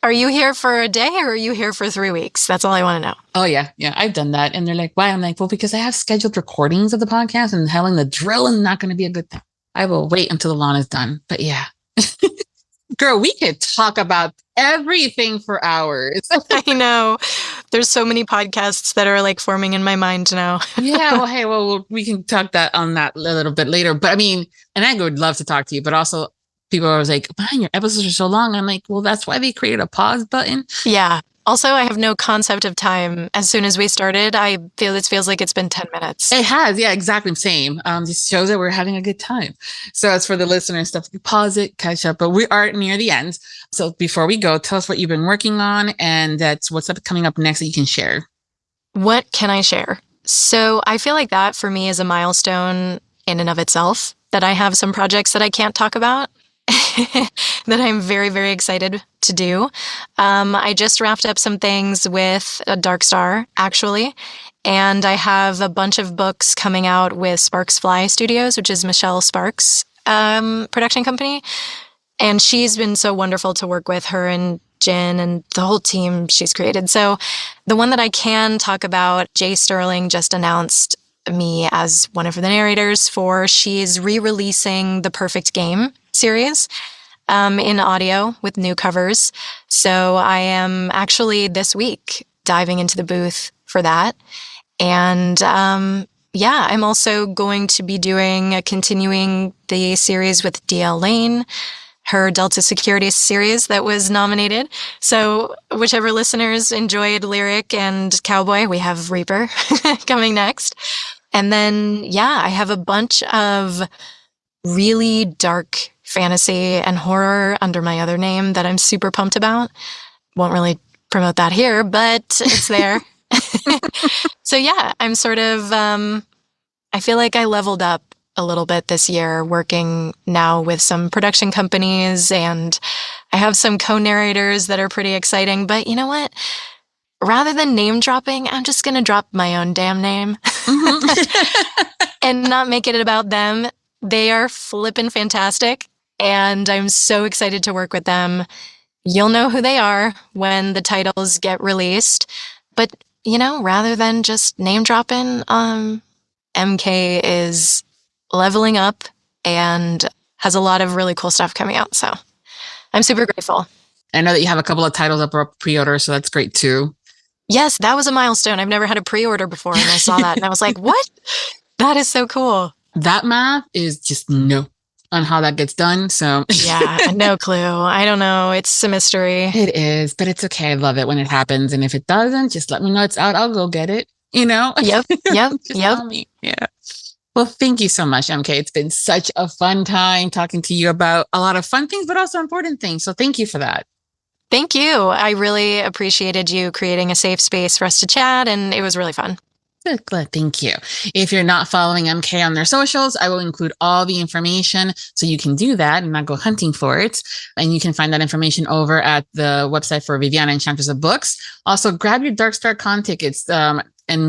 S3: Are you here for a day or are you here for 3 weeks? That's all I want to know.
S2: Oh, yeah. Yeah, I've done that. And they're like, why? I'm like, well, because I have scheduled recordings of the podcast and having the drill is not going to be a good thing. I will wait until the lawn is done. But yeah. Girl, we could talk about everything for hours.
S3: I know. There's so many podcasts that are like forming in my mind now.
S2: Yeah. Well, hey, we can talk on that a little bit later. But I mean, and I would love to talk to you, but also people are always like, man, your episodes are so long. I'm like, well, that's why they created a pause button.
S3: Yeah. Also, I have no concept of time. As soon as we started, it feels like it's been 10 minutes.
S2: It has. Yeah, exactly. Same. Just shows that we're having a good time. So as for the listener stuff, pause it, catch up, but we are near the end. So before we go, tell us what you've been working on and what's coming up next that you can share. What
S3: can I share? So I feel like that for me is a milestone in and of itself, that I have some projects that I can't talk about. That I'm very, very excited to do. I just wrapped up some things with Dark Star, actually, and I have a bunch of books coming out with Sparks Fly Studios, which is Michelle Sparks' production company, and she's been so wonderful to work with, her and Jen and the whole team she's created. So the one that I can talk about, Jay Sterling just announced me as one of the narrators for, she's re-releasing the Perfect Game series in audio with new covers. So I am actually this week diving into the booth for that. And I'm also going to be continuing the series with DL Lane, her Delta Security series that was nominated. So whichever listeners enjoyed Lyric and Cowboy, we have Reaper coming next. And then, I have a bunch of really dark fantasy and horror under my other name that I'm super pumped about. Won't really promote that here, but it's there. So I'm sort of, I feel like I leveled up a little bit this year, working now with some production companies, and I have some co-narrators that are pretty exciting. But you know what? Rather than name dropping, I'm just going to drop my own damn name and not make it about them. They are flippin' fantastic, and I'm so excited to work with them. You'll know who they are when the titles get released. But, rather than just name dropping, MK is leveling up and has a lot of really cool stuff coming out. So I'm super grateful.
S2: I know that you have a couple of titles up for pre-order, so that's great too.
S3: Yes, that was a milestone. I've never had a pre-order before, and I saw that, and I was like, what? That is so cool.
S2: That math is just no on how that gets done. So
S3: yeah, no clue. I don't know. It's a mystery.
S2: It is, but it's okay. I love it when it happens. And if it doesn't, just let me know it's out. I'll go get it. Yep. Tell me. Yeah. Well, thank you so much, MK. It's been such a fun time talking to you about a lot of fun things, but also important things. So thank you for that.
S3: Thank you. I really appreciated you creating a safe space for us to chat, and it was really fun.
S2: Good. Thank you. If you're not following MK on their socials, I will include all the information so you can do that and not go hunting for it. And you can find that information over at the website for Viviana, Enchantress of Books. Also, grab your Dark Star Con tickets and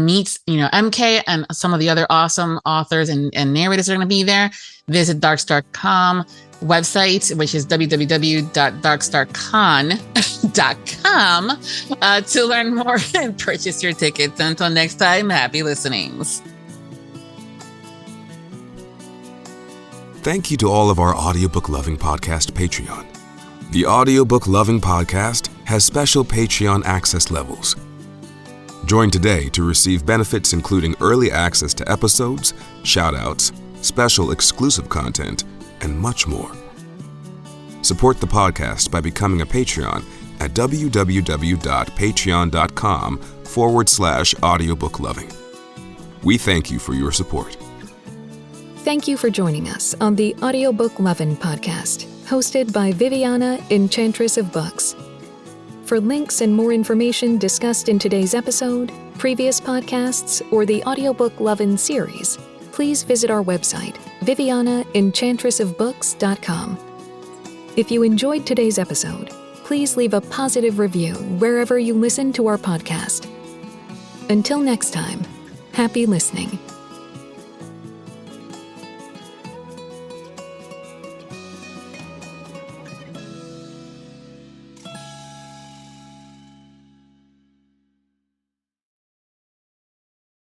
S2: meet, MK and some of the other awesome authors and narrators that are going to be there. Visit Darkstar.com website, which is www.darkstarcon.com to learn more and purchase your tickets. Until next time, happy listenings.
S4: Thank you to all of our Audiobook Lovin Podcast Patreon. The Audiobook Lovin Podcast has special Patreon access levels. Join today to receive benefits including early access to episodes, shout-outs, special exclusive content, and much more. Support the podcast by becoming a Patreon at www.patreon.com/audiobookloving. We thank you for your support.
S1: Thank you for joining us on the Audiobook Lovin Podcast, hosted by Viviana, Enchantress of Books. For links and more information discussed in today's episode, previous podcasts, or the Audiobook Lovin Series, please visit our website, vivianaenchantressofbooks.com. If you enjoyed today's episode, please leave a positive review wherever you listen to our podcast. Until next time, happy listening.